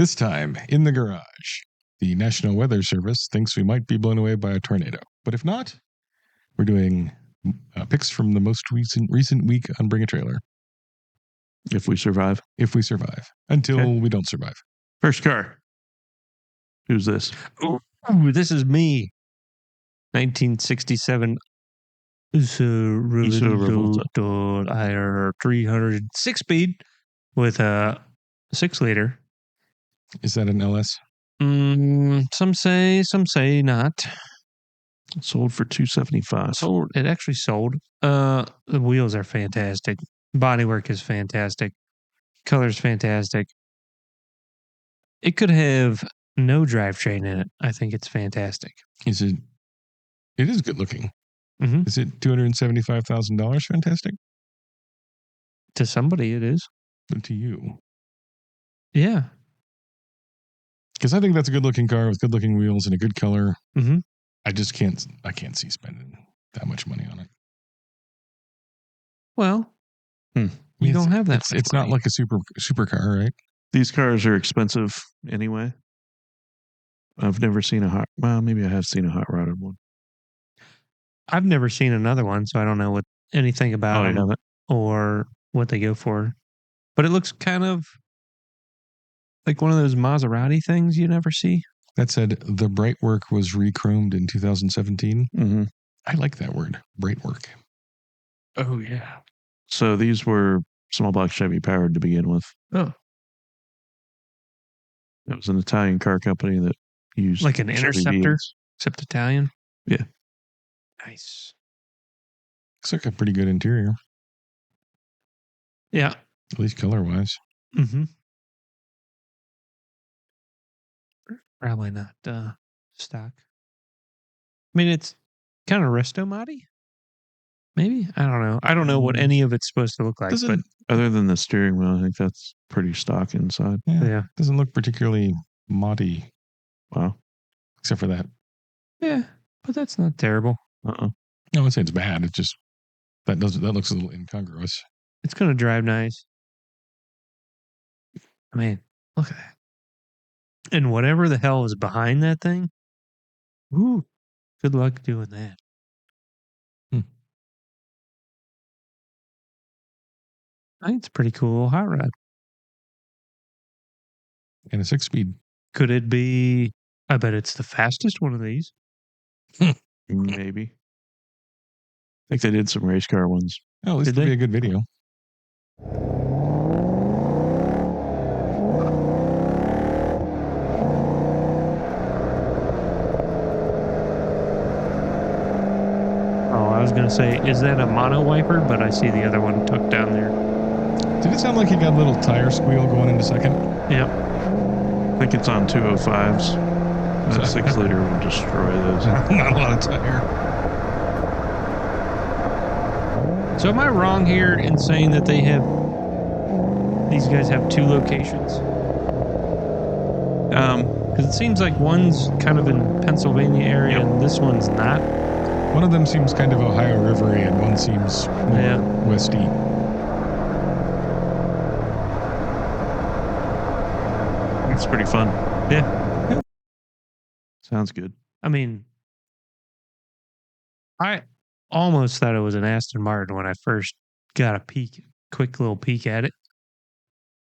This time in the garage, the National Weather Service thinks we might be blown away by a tornado. But if not, we're doing picks from the most recent week on Bring a Trailer. If we survive. Until we don't survive. First car. Who's this? Ooh, this is me. 1967 Rivolta IR 300 6-speed with a 6-liter. Is that an LS? Some say not. It sold for $275. It actually sold. The wheels are fantastic. Bodywork is fantastic. Color's fantastic. It could have no drivetrain in it. I think it's fantastic. Is it? It is good looking. Mm-hmm. Is it $275,000 fantastic? To somebody, it is. And to you? Yeah. Because I think that's a good looking car with good looking wheels and a good color. Mm-hmm. I just can't see spending that much money on it. Well, you don't have that. It's not like a supercar, right? These cars are expensive anyway. I've never seen maybe I have seen a hot rodded one. I've never seen another one, so I don't know anything about them or what they go for. But it looks kind of like one of those Maserati things you never see. That said, the bright work was re-chromed in 2017. Mm-hmm. I like that word, bright work. Oh, yeah. So these were small block Chevy powered to begin with. Oh. It was an Italian car company that used like an Chevy Interceptor, V's. except Italian. Yeah. Nice. Looks like a pretty good interior. Yeah. At least color-wise. Mm-hmm. Probably not stock. I mean, it's kind of Resto-Modi. Maybe? I don't know. I don't know what any of it's supposed to look like. But other than the steering wheel, I think that's pretty stock inside. Yeah. Doesn't look particularly moddy. Wow. Except for that. Yeah, but that's not terrible. No, I wouldn't say it's bad. It's just that looks a little incongruous. It's going to drive nice. I mean, look at that. And whatever the hell is behind that thing, ooh, good luck doing that. I think it's a pretty cool hot rod. And a 6-speed. Could it be? I bet it's the fastest one of these. Maybe. I think they did some race car ones. Oh, at least it'll be a good video. I was going to say, is that a mono wiper? But I see the other one tucked down there. Did it sound like you got a little tire squeal going into second? Yep. I think it's on 205s. That 6-liter will destroy those. Not a lot of tire. So am I wrong here in saying that these guys have 2 locations? Because it seems like one's kind of in Pennsylvania area and this one's not. One of them seems kind of Ohio Rivery and one seems more westy. It's pretty fun. Yeah. Sounds good. I mean, I almost thought it was an Aston Martin when I first got a quick little peek at it.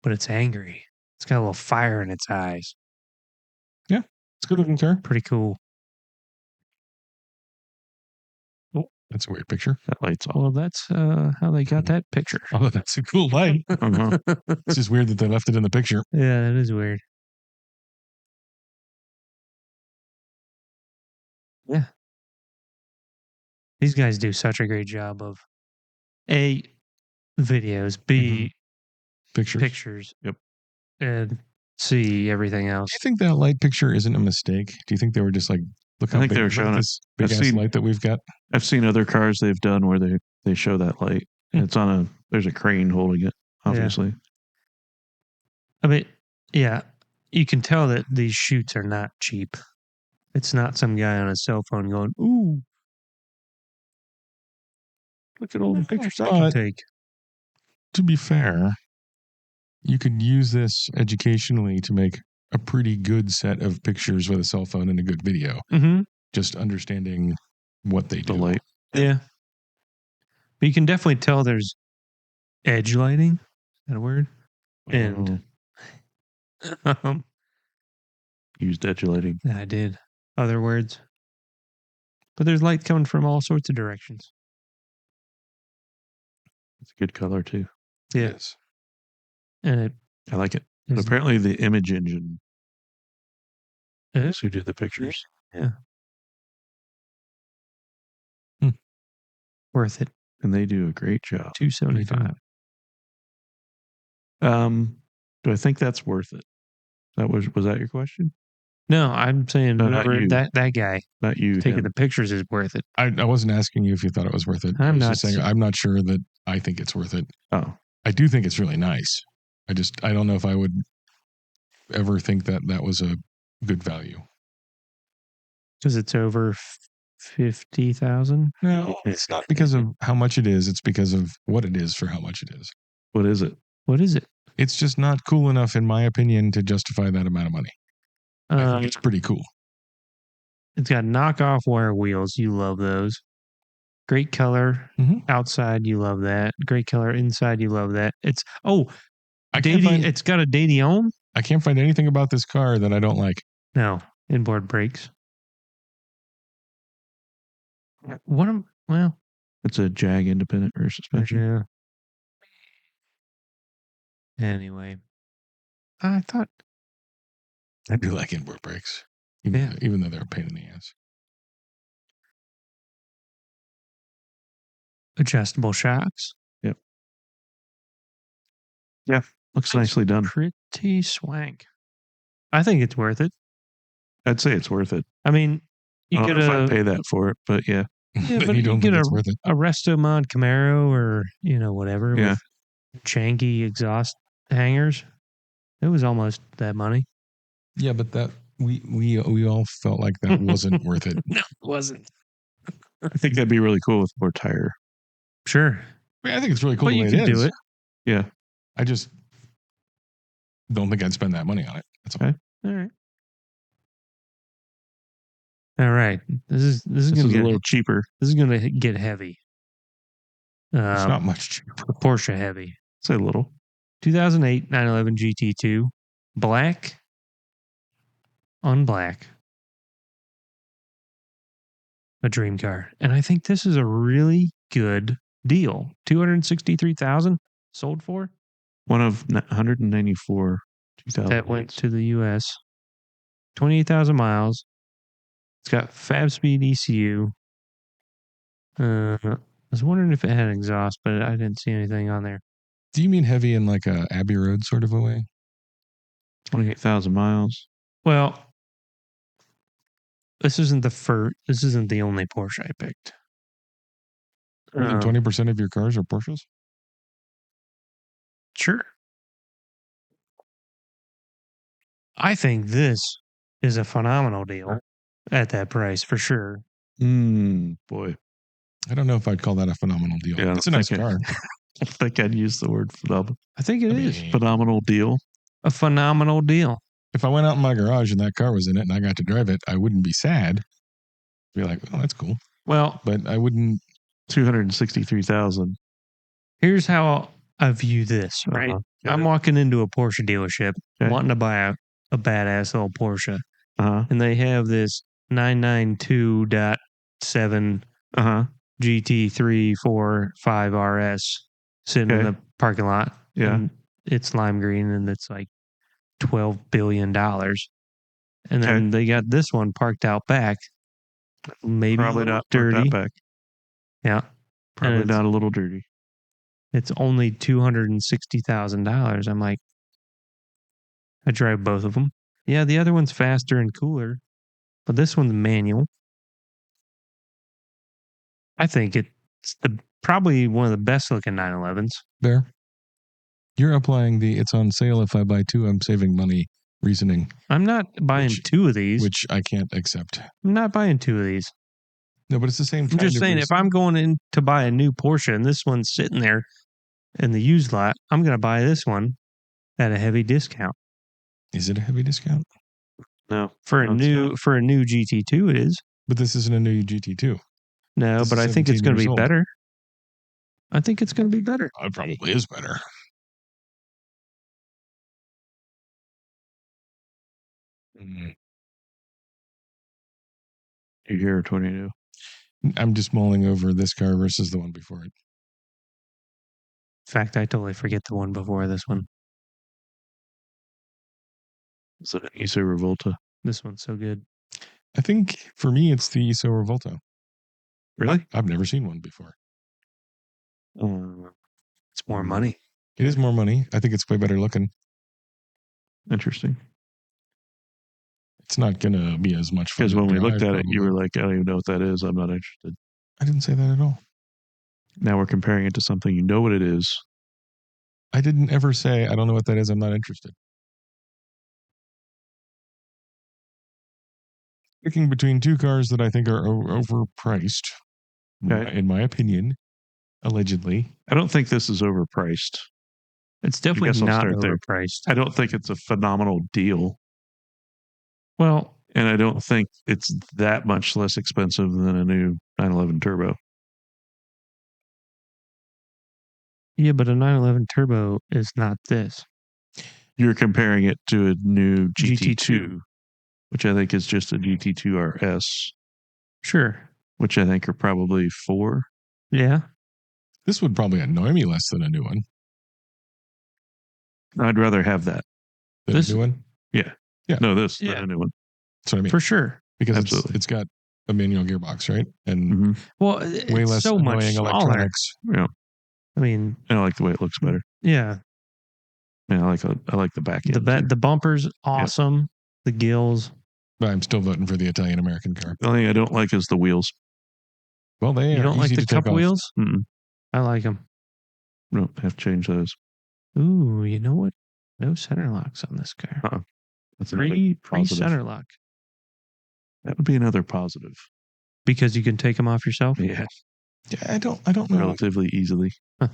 But it's angry. It's got a little fire in its eyes. Yeah, it's a good looking car. Pretty cool. Oh, that's a weird picture. That light's off. Well, that's how they got that picture. Oh, that's a cool light. It's just weird that they left it in the picture. Yeah, that is weird. Yeah. These guys do such a great job of A, videos, B, pictures. Yep. And C, everything else. Do you think that light picture isn't a mistake? Do you think they were just like, look how I think big, they were showing this big ass light that we've got? I've seen other cars they've done where they show that light. And it's there's a crane holding it, obviously. Yeah. I mean, yeah, you can tell that these shoots are not cheap. It's not some guy on a cell phone going, ooh, look at all the pictures I can take. To be fair, you could use this educationally to make a pretty good set of pictures with a cell phone and a good video. Mm-hmm. Just understanding what they do. The light. Yeah. But you can definitely tell there's edge lighting. Is that a word? And Used edge lighting. I did. Other words. But there's light coming from all sorts of directions. It's a good color too. Yes. And I like it. it But is apparently the image engine is who did the pictures. worth it. And they do a great job. $275. Do I think that's worth it? Was that your question? No, I'm saying No, not whoever you. that guy Not you. taking him. the pictures is worth it. I wasn't asking you if you thought it was worth it. I'm I was not just saying I'm not sure that I think it's worth it. Oh, I do think it's really nice. I don't know if I would ever think that was a good value. Because it's over 50,000. No, it's not because of how much it is. It's because of what it is for how much it is. what is it? What is it? It's just not cool enough, in my opinion, to justify that amount of money. I think it's pretty cool. It's got knockoff wire wheels. You love those. Great color outside. You love that. Great color inside. You love that. It's it's got a Dadion. I can't find anything about this car that I don't like. No, inboard brakes. It's a Jag independent rear suspension. Yeah. Anyway, I thought I do like inboard brakes, even though they're a pain in the ass. Adjustable shocks. Yep. Yeah, looks nicely done. Pretty swank. I think it's worth it. I'd say it's worth it. I mean, you I could don't know if I'd pay that for it, but yeah. But you don't think it's worth it. A Resto Mod Camaro or whatever with janky exhaust hangers. It was almost that money. Yeah, but that we all felt like that wasn't worth it. No, it wasn't. I think that'd be really cool with more tire. Sure. I think it's really cool. But you can do it. Yeah. I just don't think I'd spend that money on it. That's okay. All right. This is going to get a little cheaper. This is going to get heavy. It's not much cheaper. Porsche heavy. Say a little. 2008 911 GT2, black on black. A dream car. And I think this is a really good deal. 263,000 sold for? One of 194 2000. That went to the US. 28,000 miles. It's got 5-speed ECU. I was wondering if it had exhaust, but I didn't see anything on there. Do you mean heavy in like a Abbey Road sort of a way? 28,000 miles. Well, this isn't the only Porsche I picked. 20% of your cars are Porsches? Sure. I think this is a phenomenal deal at that price for sure. Boy. I don't know if I'd call that a phenomenal deal. Yeah, it's a nice car. I think I'd use the word phenomenal. I think it is. Phenomenal deal. A phenomenal deal. If I went out in my garage and that car was in it and I got to drive it, I wouldn't be sad. I'd be like, oh, that's cool. Well, but I wouldn't. 263,000. Here's how I view this, right? I'm walking into a Porsche dealership wanting to buy a badass little Porsche. And they have this 992.7 GT345 RS sitting in the parking lot. Yeah. And it's lime green and it's like $12 billion. And then they got this one parked out back. Maybe probably not dirty. Back. Yeah. Probably not a little dirty. It's only $260,000. I'm like, I drive both of them. Yeah, the other one's faster and cooler, but this one's manual. I think it's probably one of the best looking 911s. There. You're applying the it's on sale if I buy two, I'm saving money reasoning. I'm not buying two of these. Which I can't accept. I'm not buying two of these. No, but it's the same. I'm just saying, if I'm going in to buy a new Porsche and this one's sitting there in the used lot, I'm going to buy this one at a heavy discount. Is it a heavy discount? No. For a new GT2, it is. But this isn't a new GT2. No, This but is I think it's 17 going to years be old. better. I think it's going to be better. It probably is better. You hear a tornado? I'm just mulling over this car versus the one before it. In fact, I totally forget the one before this one. Is it an ISO Rivolta? This one's so good. I think for me, it's the ISO Rivolta. Really? I've never seen one before. It's more money. It is more money. I think it's way better looking. Interesting. It's not going to be as much fun. Because when we looked at probably. it, you were like, I don't even know what that is. I'm not interested. I didn't say that at all. Now we're comparing it to something you know what it is. I didn't ever say, I don't know what that is. I'm not interested. Picking between two cars that I think are overpriced, Okay. in my opinion, allegedly. I don't think this is overpriced. It's definitely not overpriced. I don't think it's a phenomenal deal. Well, and I don't think it's that much less expensive than a new 911 Turbo. Yeah, but a 911 Turbo is not this. You're comparing it to a new GT2, GT2. which I think is just a GT2 RS. Sure. Which I think are probably 4. Yeah. This would probably annoy me less than a new one. I'd rather have that. Than a new one? Yeah. Yeah. No, this than a new one. That's what I mean. For sure. Because it's got a manual gearbox, right? And well, way it's less so annoying much smaller. electronics. Yeah. I mean, I like the way it looks better. Yeah. Yeah, I like the back end. The bumper's awesome. Yep. The gills. But I'm still voting for the Italian American car. The only thing I don't like is the wheels. Well, they you don't like the cup wheels? Mm-mm. I like them. No, have to change those. Ooh, you know what? No center locks on this car. That's pre center lock. That would be another positive. Because you can take them off yourself? Yeah. Yeah, I don't know. Relatively easily. Huh.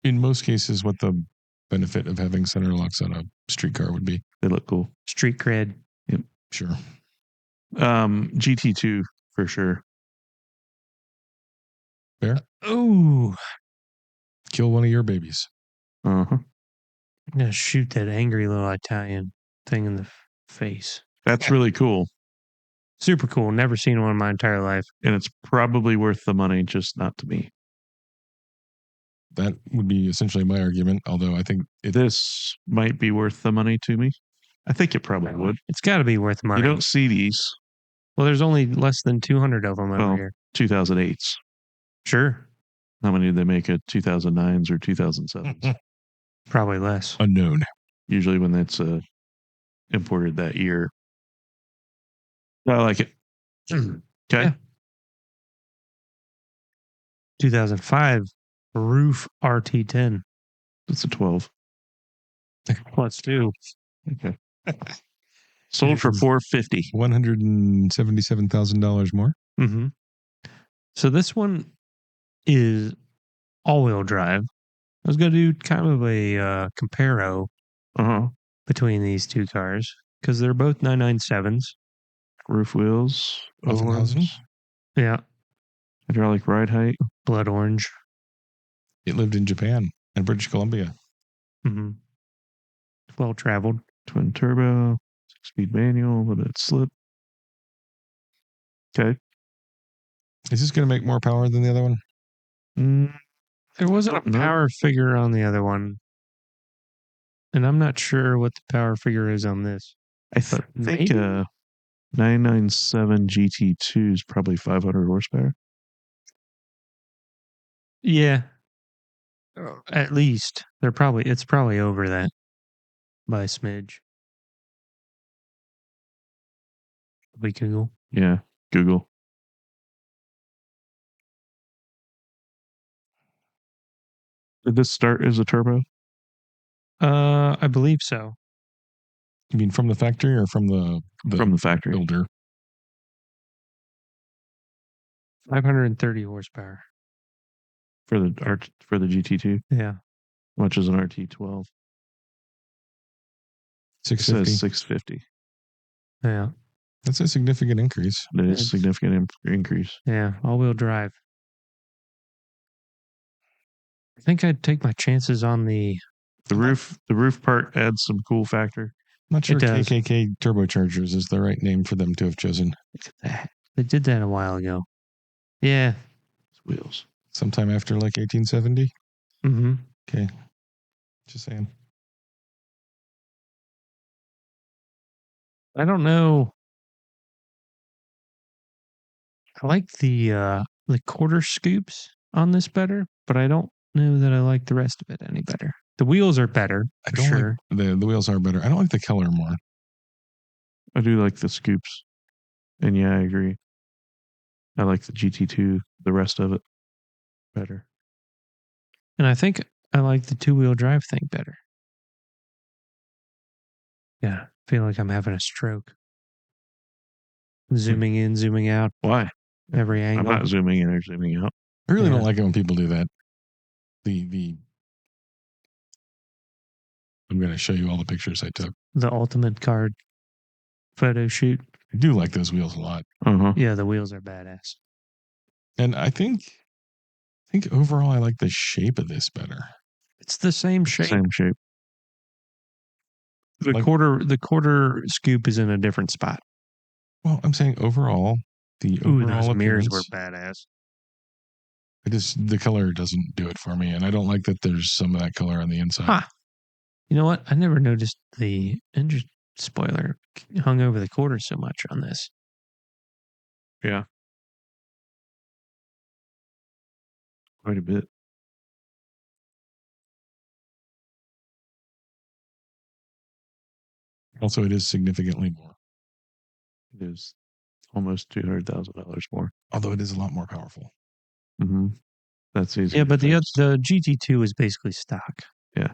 In most cases, what the benefit of having center locks on a street car would be. They look cool. Street cred. Yep. Sure. GT2 for sure. Fair? Ooh. Kill one of your babies. Uh-huh. I'm going to shoot that angry little Italian thing in the face. That's really cool. Super cool. Never seen one in my entire life. And it's probably worth the money, just not to me. That would be essentially my argument, although I think this might be worth the money to me. I think it probably would. It's got to be worth money. You don't see these. Well, there's only less than 200 of them over here. 2008s. Sure. How many did they make at 2009s or 2007s? Probably less. Unknown. Usually when it's imported that year. I like it. Okay. Yeah. 2005 RUF RT10. It's a 12. Plus 2. Okay. Sold for $450. $177,000 more. Mm-hmm. So this one is all-wheel drive. I was going to do kind of a comparo between these two cars because they're both 997s. Roof wheels. Offenhausen. Yeah. Hydraulic ride height. Blood orange. It lived in Japan and British Columbia. Mm-hmm. Well traveled. Twin turbo. 6-speed manual. Limited slip. Okay. Is this going to make more power than the other one? There wasn't a power figure on the other one. And I'm not sure what the power figure is on this. I think 997 GT2 is probably 500 horsepower. Yeah. At least. It's probably over that by a smidge. We Google. Yeah, Google. Did this start as a turbo? I believe so. You mean from the factory or from the factory builder? 530 horsepower for the GT2. Yeah, much as an RT12. It says $650. $650. Yeah. That's a significant increase. That is a significant increase. Yeah. All-wheel drive. I think I'd take my chances on the roof. The roof part adds some cool factor. I'm not sure It does. KKK turbochargers is the right name for them to have chosen. Look at that. They did that a while ago. Yeah. It's wheels. Sometime after like 1870? Mm-hmm. Okay. Just saying. I don't know. I like the quarter scoops on this better, but I don't know that I like the rest of it any better. The wheels are better, I for don't sure. like the wheels are better. I don't like the color more. I do like the scoops. And yeah, I agree. I like the GT2, the rest of it better. And I think I like the two-wheel drive thing better. Yeah, I feel like I'm having a stroke. Zooming in, zooming out, Why? every angle. I'm not zooming in or zooming out. I really Yeah. don't like it when people do that. I'm going to show you all the pictures I took. The ultimate card photo shoot. I do like those wheels a lot. Uh-huh. Yeah, the wheels are badass. And I think overall I like the shape of this better. It's the same shape. Same shape. The quarter scoop is in a different spot. Well, I'm saying overall, the overall those mirrors appearance were badass. the color doesn't do it for me, and I don't like that there's some of that color on the inside. Huh. You know what? I never noticed the engine spoiler hung over the quarter so much on this. Yeah. Quite a bit. Also, it is significantly more. It is almost $200,000 more. Although it is a lot more powerful. Mm-hmm. That's easy. Yeah, but the GT2 is basically stock. Yeah.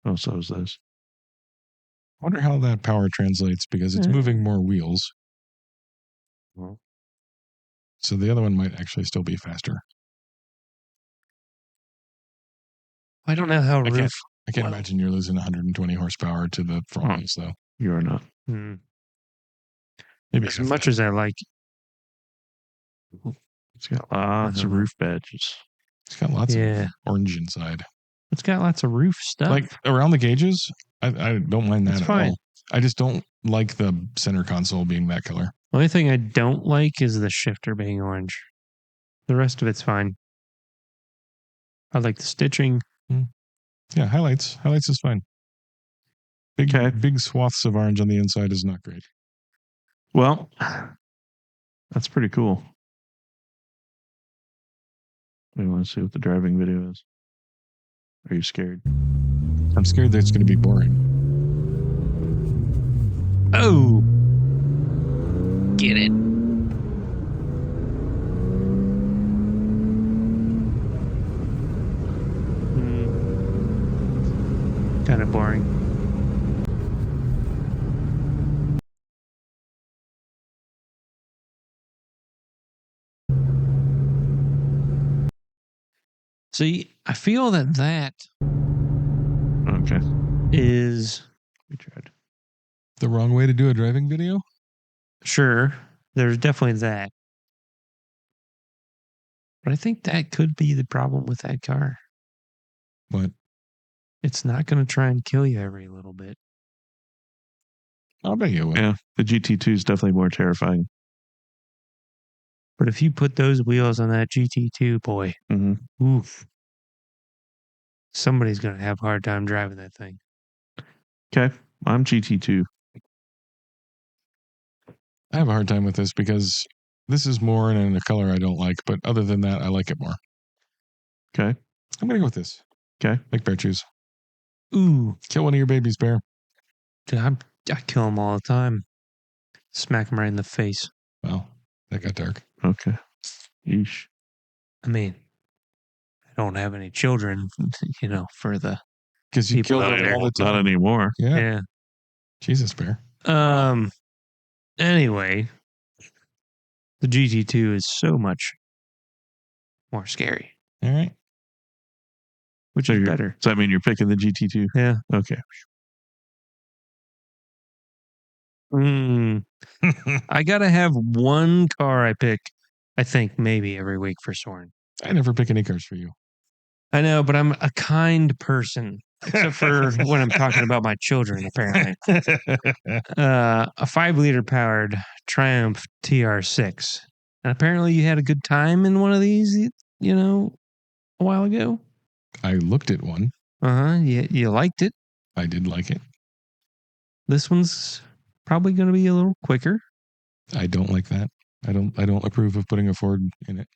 Oh, so is this. I wonder how that power translates because it's moving more wheels. Well, so the other one might actually still be faster. I don't know how I can't imagine you're losing 120 horsepower to the front wheels, though. You are not. Maybe as much as I like. It's got lots of roof badges. It's got lots of orange inside. It's got lots of roof stuff. Like around the gauges, I don't mind that at all. I just don't like the center console being that color. The only thing I don't like is the shifter being orange. The rest of it's fine. I like the stitching. Yeah, highlights. Highlights is fine. Big swaths of orange on the inside is not great. Well, that's pretty cool. We want to see what the driving video is. Are you scared? I'm scared that it's going to be boring. Oh! Get it. Kind of boring. See, I feel that is we tried the wrong way to do a driving video. Sure, there's definitely that, but I think that could be the problem with that car. What? It's not going to try and kill you every little bit. I'll bet you will. Yeah, the GT2 is definitely more terrifying. But if you put those wheels on that GT2, boy, oof, somebody's going to have a hard time driving that thing. Okay, I'm GT2. I have a hard time with this because this is more in a color I don't like, but other than that, I like it more. Okay. I'm going to go with this. Okay. Make Bear choose. Ooh. Kill one of your babies, Bear. Dude, I kill them all the time. Smack them right in the face. Well, that got dark. Okay. Yeesh. I mean, I don't have any children, for the because you kill them all the time. Not anymore. Yeah. Jesus, Bear. Anyway, the GT2 is so much more scary. All right. Which is better. Does that mean you're picking the GT2? Yeah. Okay. I got to have one car I pick, I think, maybe every week for Soren. I never pick any cars for you. I know, but I'm a kind person, except for when I'm talking about my children, apparently. A 5-liter powered Triumph TR6. And apparently you had a good time in one of these, a while ago. I looked at one. You liked it. I did like it. This one's probably going to be a little quicker. I don't like that. I don't approve of putting a Ford in it.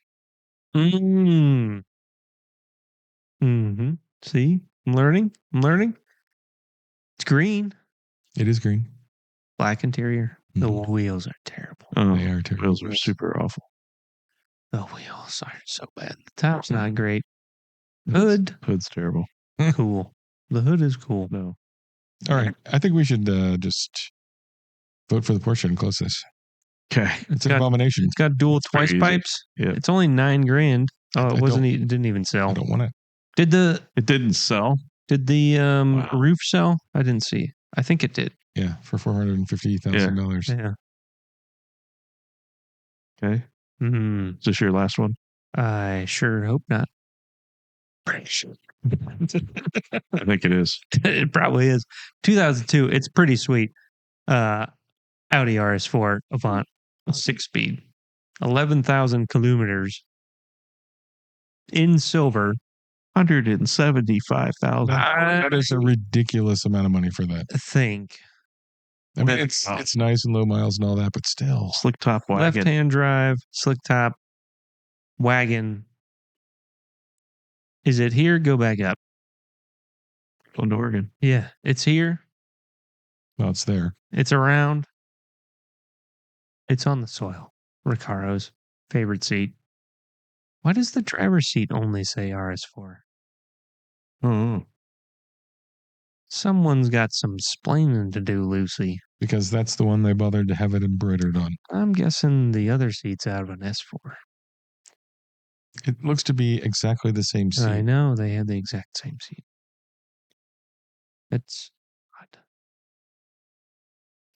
See, I'm learning. It's green. It is green. Black interior. The wheels are terrible. Oh, they are terrible. Wheels are super awful. The wheels are so bad. The top's not great. Hood's terrible. Cool. The hood is cool. No. All right. I think we should just vote for the Porsche and close this. Okay. It's an abomination. It's got dual twice pipes. Yeah. It's only $9,000. Oh, it didn't even sell. I don't want it. It didn't sell? Did the roof sell? I didn't see. I think it did. Yeah, for $450,000. Yeah. Okay. Is this your last one? I sure hope not. I think it is. It probably is. 2002. It's pretty sweet. Audi RS4 Avant, 6-speed, 11,000 kilometers in silver. 175,000. That is a ridiculous amount of money for that. I mean, it's nice and low miles and all that, but still. Slick top wagon. Left-hand drive, slick top, wagon. Is it here? Go back up. Going to Oregon. Yeah, it's here. Well, it's there. It's around. It's on the soil. Ricaro's favorite seat. Why does the driver's seat only say RS4? Oh. Someone's got some splaining to do, Lucy. Because that's the one they bothered to have it embroidered on. I'm guessing the other seat's out of an S4. It looks to be exactly the same seat. I know, they had the exact same seat. It's odd.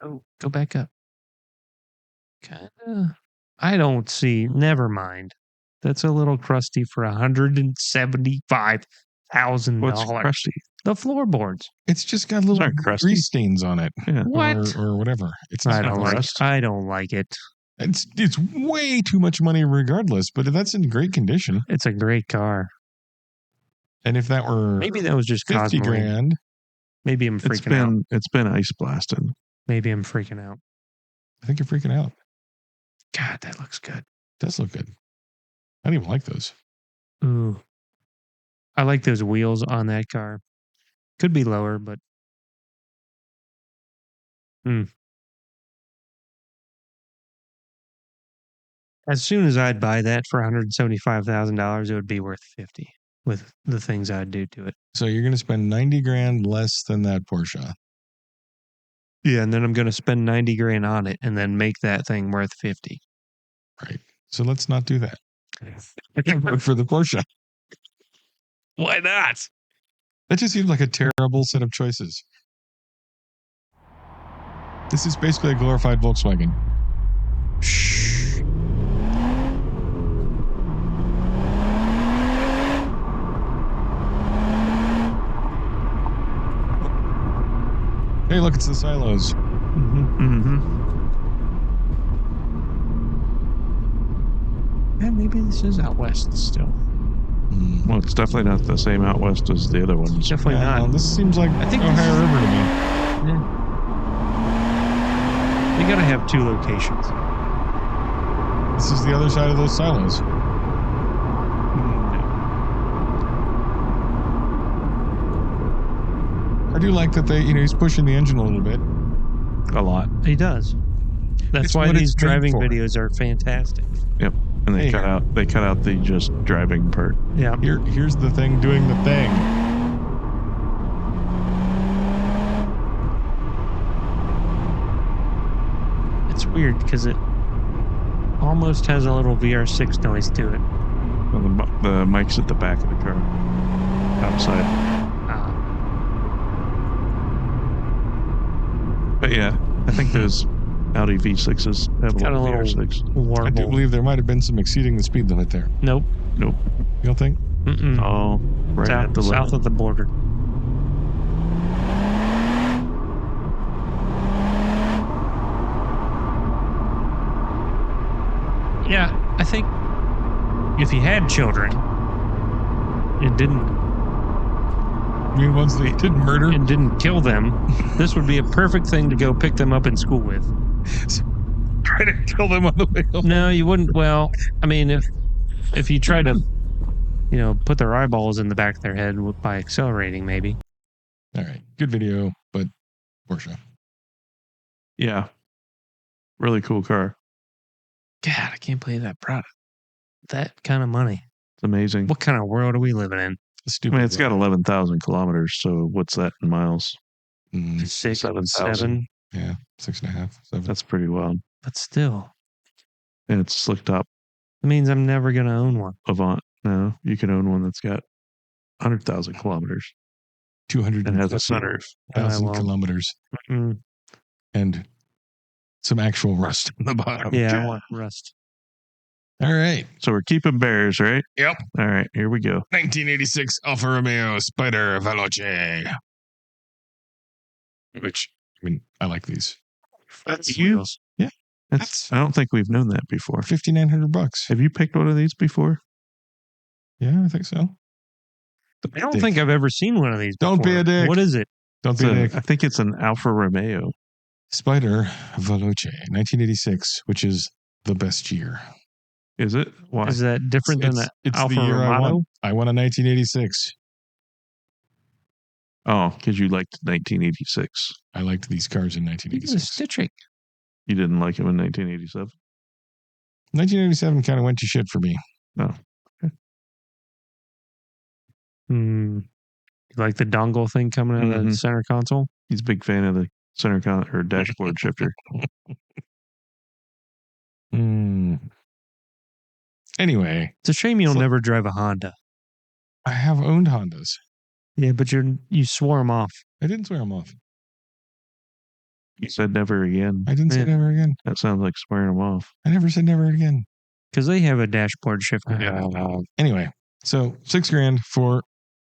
Oh, go back up. Kinda. I don't see. Never mind. That's a little crusty for $175,000. What's crusty? The floorboards. It's just got little grease stains on it. Yeah. What? Or whatever. I don't like it. It's way too much money regardless, but that's in great condition. It's a great car. And if that were maybe that was just $50,000. Maybe I'm freaking out. It's been ice blasted. Maybe I'm freaking out. I think you're freaking out. God, that looks good. It does look good. I don't even like those. Ooh. I like those wheels on that car. Could be lower, but as soon as I'd buy that for $175,000, it would be worth $50,000 with the things I'd do to it. So you're going to spend $90,000 less than that Porsche. Yeah, and then I'm going to spend $90,000 on it and then make that thing worth $50,000. Right. So let's not do that. Vote for the Porsche. Why not? That just seems like a terrible set of choices. This is basically a glorified Volkswagen. Shh. Hey, look, it's the silos. Yeah, maybe this is out west still. Well, it's definitely not the same out west as the other ones. Definitely not. This seems like I think Ohio River to me. Yeah. They got to have two locations. This is the other side of those silos. I do like that he's pushing the engine a little bit. A lot. He does. That's why these driving videos are fantastic. Yep. And they cut out the just driving part. Yeah. Here's the thing doing the thing. It's weird because it almost has a little VR6 noise to it. Well, the mic's at the back of the car. Outside. But yeah, I think there's Audi V6s have Got a little VR6. warble. I do believe there might have been some exceeding the speed limit there. Nope. Nope. You don't think? Mm-mm. Oh, right at the south limit. of the border. Yeah, I think if you had children, it didn't I mean, ones that didn't murder. and didn't kill them, this would be a perfect thing to go pick them up in school with. Try to kill them on the way home. No, you wouldn't. Well, I mean, if you try to, put their eyeballs in the back of their head by accelerating, maybe. All right. Good video, but Porsche. Yeah. Really cool car. God, I can't believe that product. That kind of money. It's amazing. What kind of world are we living in? I Stupid. mean, it's got 11,000 kilometers. So what's that in miles? 6, 7,000. 7. Yeah, 6.5, 7. That's pretty wild. But still, And it's slick top it means I'm never going to own one. Avant. No, you can own one that's got 100,000 kilometers 200 and has a sunroof. 1,000 well. kilometers Mm, and some actual rust on the bottom. yeah, I want rust. All right. So we're keeping bears, right? Yep. All right, here we go. 1986 Alfa Romeo Spider Veloce. Which, I mean, I like these. That's You- wheels. I don't think we've known that before. $5,900. Have you picked one of these before? Yeah, I think so. I don't think I've ever seen one of these. Don't be before. a dick. What is it? Don't be a dick. I think it's an Alfa Romeo. Spider Veloce, 1986, which is the best year. Is it? Why? Is that different than the Alfa the year I Romeo? won. I won a 1986. Oh, because you liked 1986. I liked these cars in Look at the 1986. stitching. You didn't like him in 1987? 1987 kind of went to shit for me. You like the dongle thing coming out of the Mhm. center console? He's a big fan of the center or dashboard shifter. Anyway, It's a shame you'll So- never drive a Honda. I have owned Hondas. Yeah, but you swore them off. I didn't swear them off. You said never again. I didn't say Yeah. never again. That sounds like swearing them off. I never said never again. Because they have a dashboard shifter. Anyway, so $6,000 for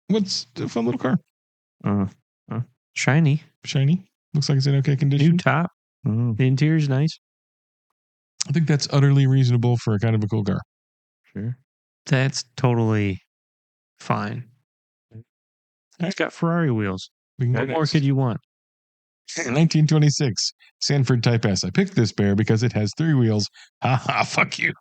what's a fun little car. Shiny. Shiny. Looks like it's in okay New condition. top. Oh, The interior's nice. I think that's utterly reasonable for a kind of a cool car. sure. That's totally fine. It's got Ferrari wheels. We can go What more next. could you want? 1926 Sanford Type S. I picked this bear because it has 3 wheels. Ha ha, fuck you.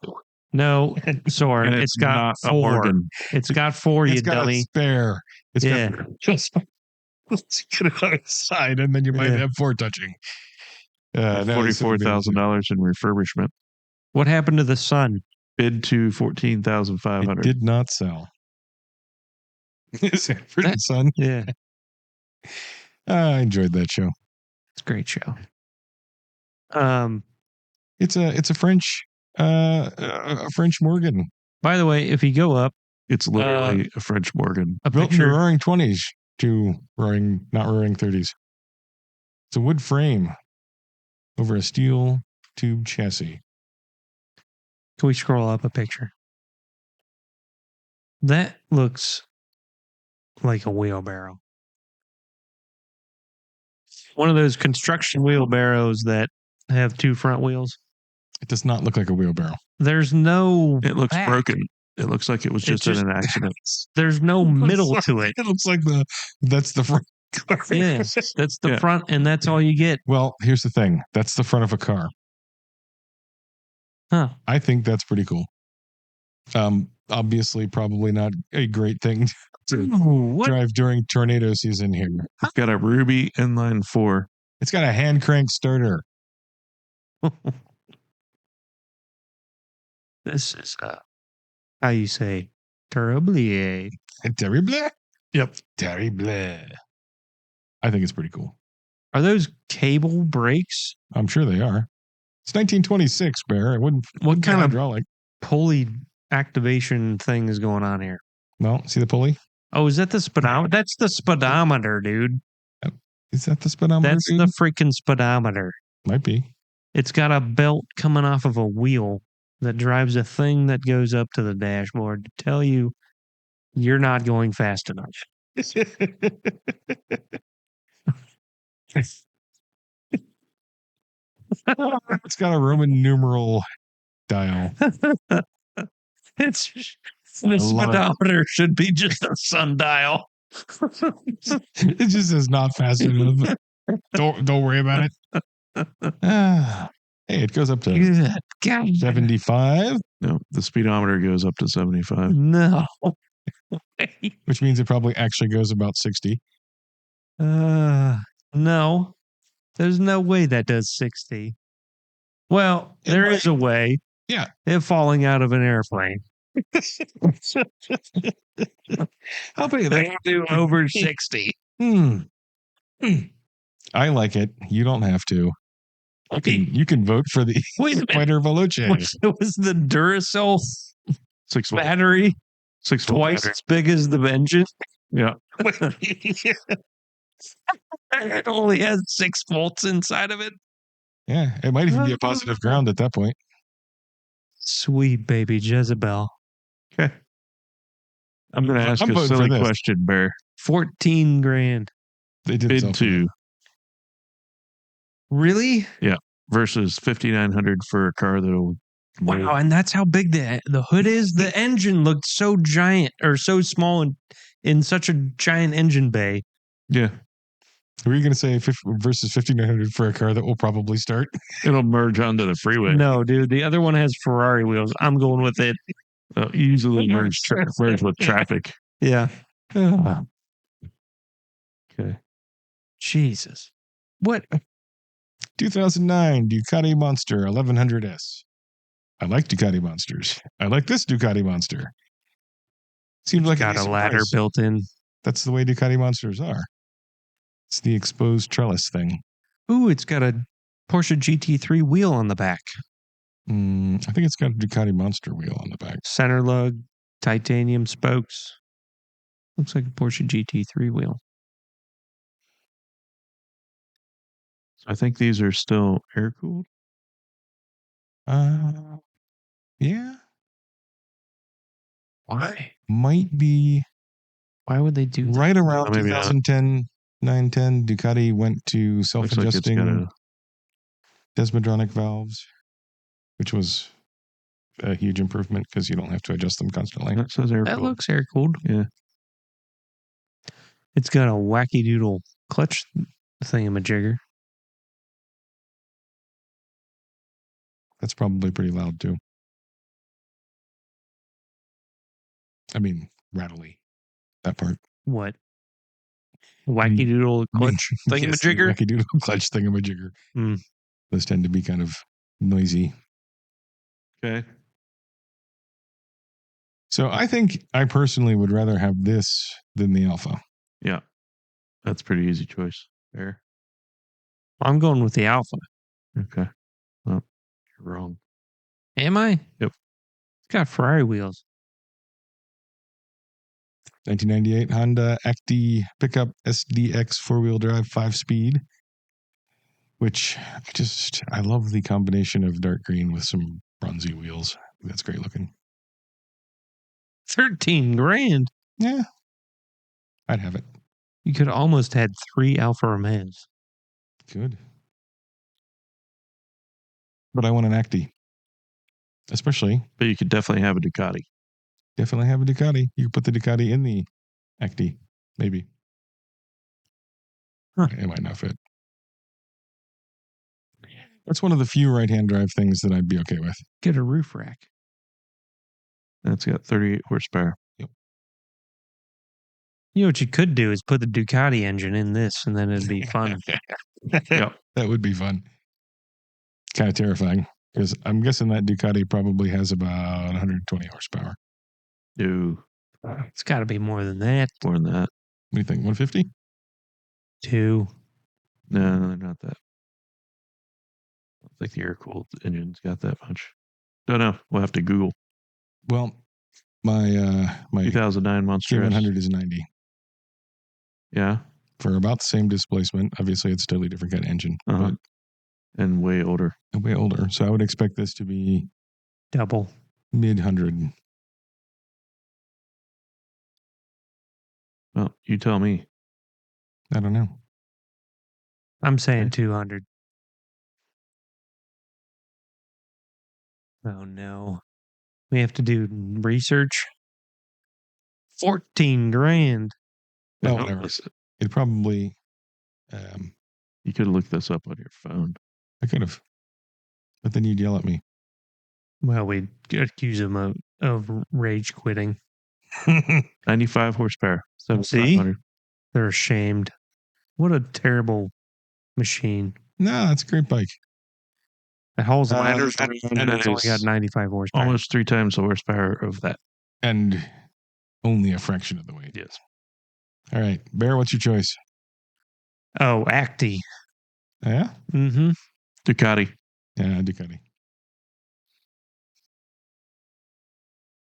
No, sorry. And It's got not a 4. Morgan. It's got 4, you It's got dummy. a spare. It's Yeah. got just let's get it on its side, and then you might Yeah. have 4 touching. No, this would have been- $44,000 in refurbishment. What happened to the sun? Bid to It $14,500. did not sell. Sanford and Son. Yeah. I enjoyed that show. It's a great show. It's a French Morgan By the way, if you go up It's literally a French Morgan. a built in the picture, Roaring 20s to not Roaring 30s. It's a wood frame over a steel tube chassis. can we scroll up a picture? That looks like a wheelbarrow. One of those construction wheelbarrows that have 2 front wheels. It does not look like a wheelbarrow. There's no It looks back. broken. It looks like it was just in an accident. There's no middle to it. It looks like that's the front. Yeah, that's the Yeah. front, and that's all you get. Well, here's the thing. That's the front of a car. Huh. I think that's pretty cool. Obviously, probably not a great thing to Ooh, what? drive during tornado season here. It's got a Ruby inline 4. It's got a hand crank starter. This is how you say terrible. Terrible. Yep. Terrible. I think it's pretty cool. Are those cable brakes? I'm sure they are. It's 1926, Bear. It wouldn't. What kind of hydraulic? pulley activation thing is going on here? No, see the pulley? Oh, is that the speedometer? That's the speedometer, dude. Is that the speedometer? That's dude? the freaking speedometer. Might be. It's got a belt coming off of a wheel that drives a thing that goes up to the dashboard to tell you you're not going fast enough. It's got a Roman numeral dial. It's the speedometer should be just a sundial. It just says not fast enough. Don't worry about it. Hey, it goes up to 75. No, the speedometer goes up to 75. No. Which means it probably actually goes about 60. No. There's no way that does 60. Well, there is a way. Yeah. It falling out of an airplane. How about They do over 60. I like it. You don't have to. You can vote for the Spider Veloce. It was the Duracell 6 volt battery 6 volt twice battery. as big as the engine. Yeah. It only has 6 volts inside of it. Yeah, it might even be a positive ground at that point. Sweet baby Jezebel. Okay. I'm going to ask I'm a voting for silly this. question, Bear. 14 grand. They did Bid sell 2 Really? versus 5,900 for a car that'll. Wow, and that's how big the hood is. The engine looked so giant or so small in such a giant engine bay. Yeah. Were you going to say versus 5,900 for a car that will probably start? It'll merge onto the freeway. No, dude. The other one has Ferrari wheels. I'm going with it. Easily merge with traffic. Yeah. Okay. Jesus. What? 2009 Ducati Monster 1100S. I like Ducati Monsters. I like this Ducati Monster. Seems like Got a ladder built in. That's the way Ducati Monsters are. It's the exposed trellis thing. Ooh, it's got a Porsche GT3 wheel on the back. I think it's got a Ducati Monster wheel on the back. Center lug, titanium spokes. Looks like a Porsche GT3 wheel. I think these are still air cooled. Yeah. Why? Might be Why would they do that? right around Maybe not. 2010, 910. Ducati went to self-adjusting desmodronic valves, which was a huge improvement because you don't have to adjust them constantly. That says air That cooled. looks air cooled. Yeah. It's got a wacky doodle clutch thingamajigger. That's probably pretty loud too. I mean, rattly. That part. What? Wacky doodle clutch thingamajigger? Wacky doodle clutch thingamajigger. Mm. Those tend to be kind of noisy. Okay. So I think I personally would rather have this than the Alpha. Yeah. That's a pretty easy choice there. I'm going with the Alpha. Okay. Well, you're wrong. Am I? Yep. It's got Ferrari wheels. 1998 Honda Acti pickup SDX 4-wheel drive 5-speed, which I love the combination of dark green with some bronzy wheels. That's great looking. 13 grand. Yeah. I'd have it. You could have almost had 3 Alfa Romeos. Good. But I want an Acti. Especially. But you could definitely have a Ducati. Definitely have a Ducati. You could put the Ducati in the Acti. Maybe. Huh. It might not fit. That's one of the few right-hand drive things that I'd be okay with. Get a roof rack. That's got 38 horsepower. Yep. You know what you could do is put the Ducati engine in this, and then it'd be fun. Yep. That would be fun. Kind of terrifying, because I'm guessing that Ducati probably has about 120 horsepower. No, It's got to be more than that. more than that. What do you think, 150? 2. No, not that. I don't think the air cooled engine's got that much. Don't know. We'll have to Google. Well, my 2009 Monster S. K100 is 90. Yeah. For about the same displacement. Obviously, it's a totally different kind of engine. Uh-huh. But And way older. Way older. So I would expect this to be double. mid-100. Well, you tell me. I don't know. I'm saying 200. Oh, no. We have to do research. 14 grand. Well, whatever. It probably... you could look this up on your phone. I could have. But then you'd yell at me. Well, we'd accuse him of rage quitting. 95 horsepower. See? They're ashamed. What a terrible machine. No, it's a great bike. It hauls ladders and it's only got 95 horsepower. Almost 3 times the horsepower of that. And only a fraction of the weight. Yes. All right. Bear, what's your choice? Oh, Acti. Yeah? Mm-hmm. Ducati. Yeah, Ducati.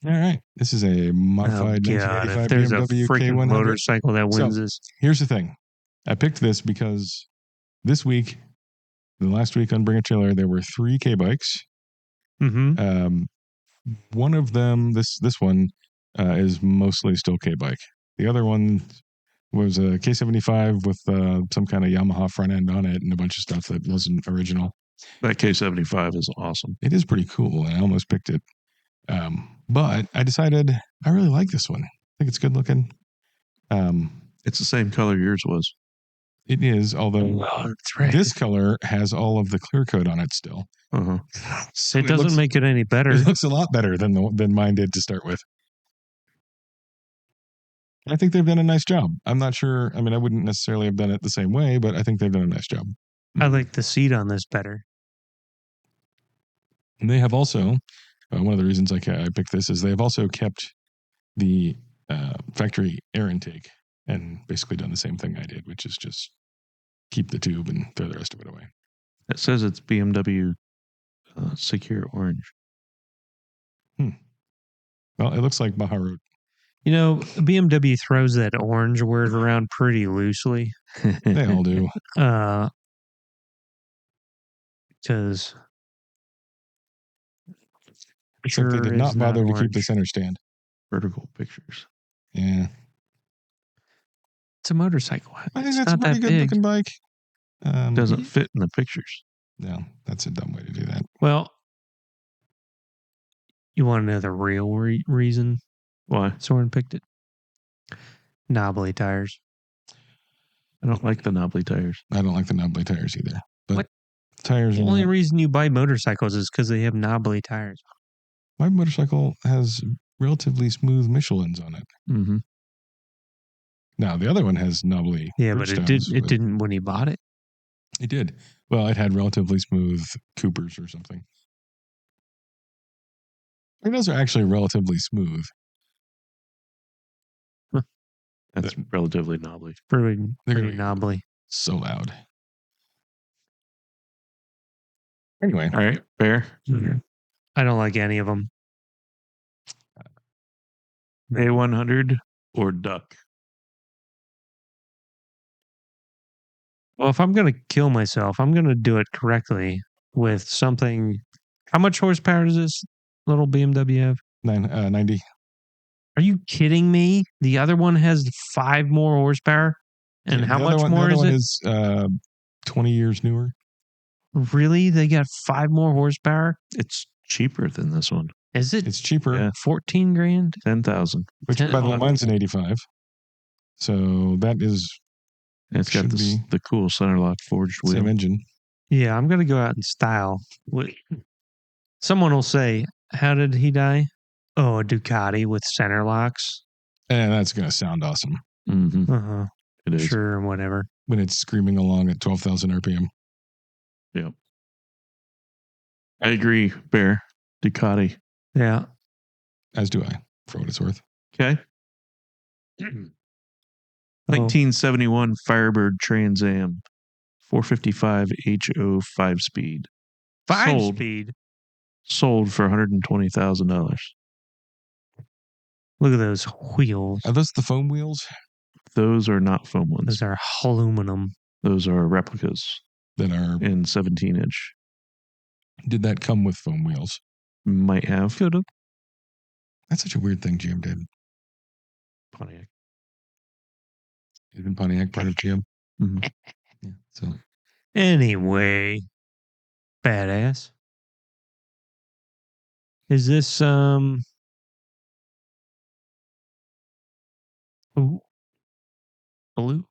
All right. This is a modified 1985 if there's BMW a freaking K100 motorcycle that wins this. Here's the thing. I picked this because this week, the last week on Bring a Trailer, there were 3 K bikes. Mm-hmm. One of them, this one, is mostly still K bike. The other one was a K75 with some kind of Yamaha front end on it and a bunch of stuff that wasn't original. That K75 is awesome. It is pretty cool, and I almost picked it. But I decided I really like this one. I think it's good looking. It's the same color yours was. It is, although this color has all of the clear coat on it still. Uh-huh. So it doesn't make it any better. It looks a lot better than mine did to start with. I think they've done a nice job. I'm not sure. I mean, I wouldn't necessarily have done it the same way, but I think they've done a nice job. I like the seat on this better. And they have also, one of the reasons I picked this is they've also kept the factory air intake and basically done the same thing I did, which is just keep the tube and throw the rest of it away. It says it's BMW Secure Orange. Well, it looks like Baja Road. You know, BMW throws that orange word around pretty loosely. They all do. Because except they did not bother to keep the center stand. Vertical pictures. Yeah. It's a motorcycle. I think that's a pretty good looking bike. Doesn't fit in the pictures. No, that's a dumb way to do that. Well, you want to know the real reason why Soren picked it? Knobbly tires. I don't like the knobbly tires. I don't like the knobbly tires either. But what? Tires. The only reason you buy motorcycles is because they have knobbly tires. My motorcycle has relatively smooth Michelins on it. Mm-hmm. Now the other one has knobbly. Yeah, but it didn't when he bought it. It did. Well, it had relatively smooth Coopers or something. I mean, those are actually relatively smooth. Huh. That's relatively knobbly. Pretty knobbly. So loud. Anyway. All right, Bear. Mm-hmm. I don't like any of them. A100 or Duck? Well, if I'm going to kill myself, I'm going to do it correctly with something. How much horsepower does this little BMW have? 90. Are you kidding me? The other one has 5 more horsepower. And how much more is it? The other one is 20 years newer. Really? They got 5 more horsepower? It's cheaper than this one. Is it? It's cheaper. Yeah. 14 grand? 10,000. Which, by the way, mine's an 85. So that is. It's got the cool center lock forged wheel. Same engine. Yeah, I'm going to go out in style. Someone will say, how did he die? Oh, a Ducati with center locks. And that's going to sound awesome. Mm-hmm. Uh-huh. It is. Sure, whatever. When it's screaming along at 12,000 RPM. Yep. I agree, Bear. Ducati. Yeah. As do I, for what it's worth. Okay. 1971 Firebird Trans Am. 455 HO 5-speed. 5-speed? Sold for $120,000. Look at those wheels. Are those the foam wheels? Those are not foam ones. Those are aluminum. Those are replicas. that are in 17-inch. Did that come with foam wheels? Might have. Could have. That's such a weird thing GM did. Pontiac. Isn't Pontiac part of GM? Mm-hmm. Yeah. So Anyway, badass. Is this ooh, blue?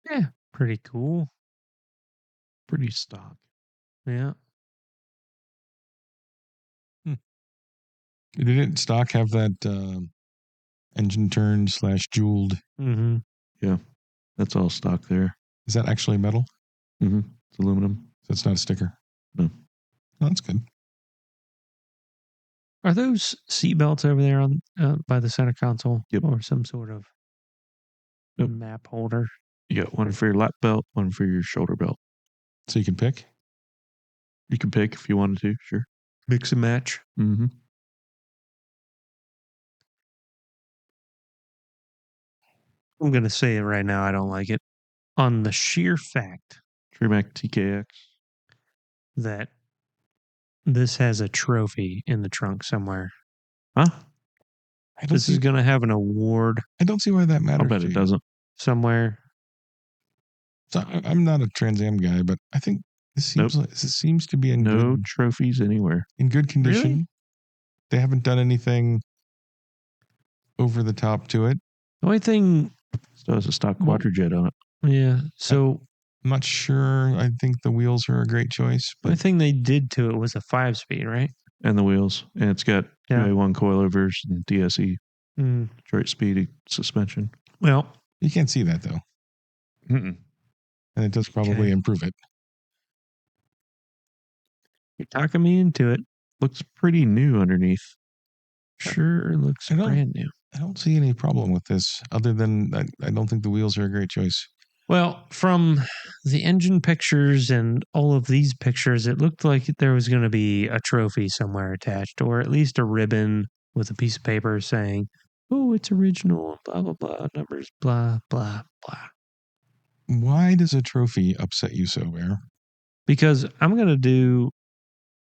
Yeah, pretty cool. Pretty stock. Yeah. didn't stock have that engine turn / jeweled? Mm-hmm. Yeah, that's all stock there. Is that actually metal? Mm-hmm. It's aluminum. So it's not a sticker? No. Oh, that's good. Are those seat belts over there on by the center console? Yep. Or some sort of Yep. map holder? You got one for your lap belt, one for your shoulder belt. So you can pick? You can pick if you wanted to, sure. Mix and match. Mm-hmm. I'm going to say it right now. I don't like it. On the sheer fact Tremac TKX. that this has a trophy in the trunk somewhere. Huh? This is going to have an award I don't see why that matters. I'll bet it doesn't. somewhere. So I'm not a Trans Am guy, but I think this seems to be in no trophies anywhere. In good condition. Really? They haven't done anything over the top to it. The only thing, Still has a stock quadrijet on it. yeah. So I'm not sure. I think the wheels are a great choice. the only thing they did to it was a 5-speed, right? And the wheels. And it's got QA1 coilovers and DSE, straight speed suspension. Well, you can't see that though. Mm-mm. And it does probably improve it. you're talking me into it. Looks pretty new underneath. Sure looks brand new. I don't see any problem with this other than I don't think the wheels are a great choice. Well, from the engine pictures and all of these pictures, it looked like there was going to be a trophy somewhere attached, or at least a ribbon with a piece of paper saying, oh, it's original, blah, blah, blah, numbers, blah, blah, blah. Why does a trophy upset you so, Bear? Because I'm going to do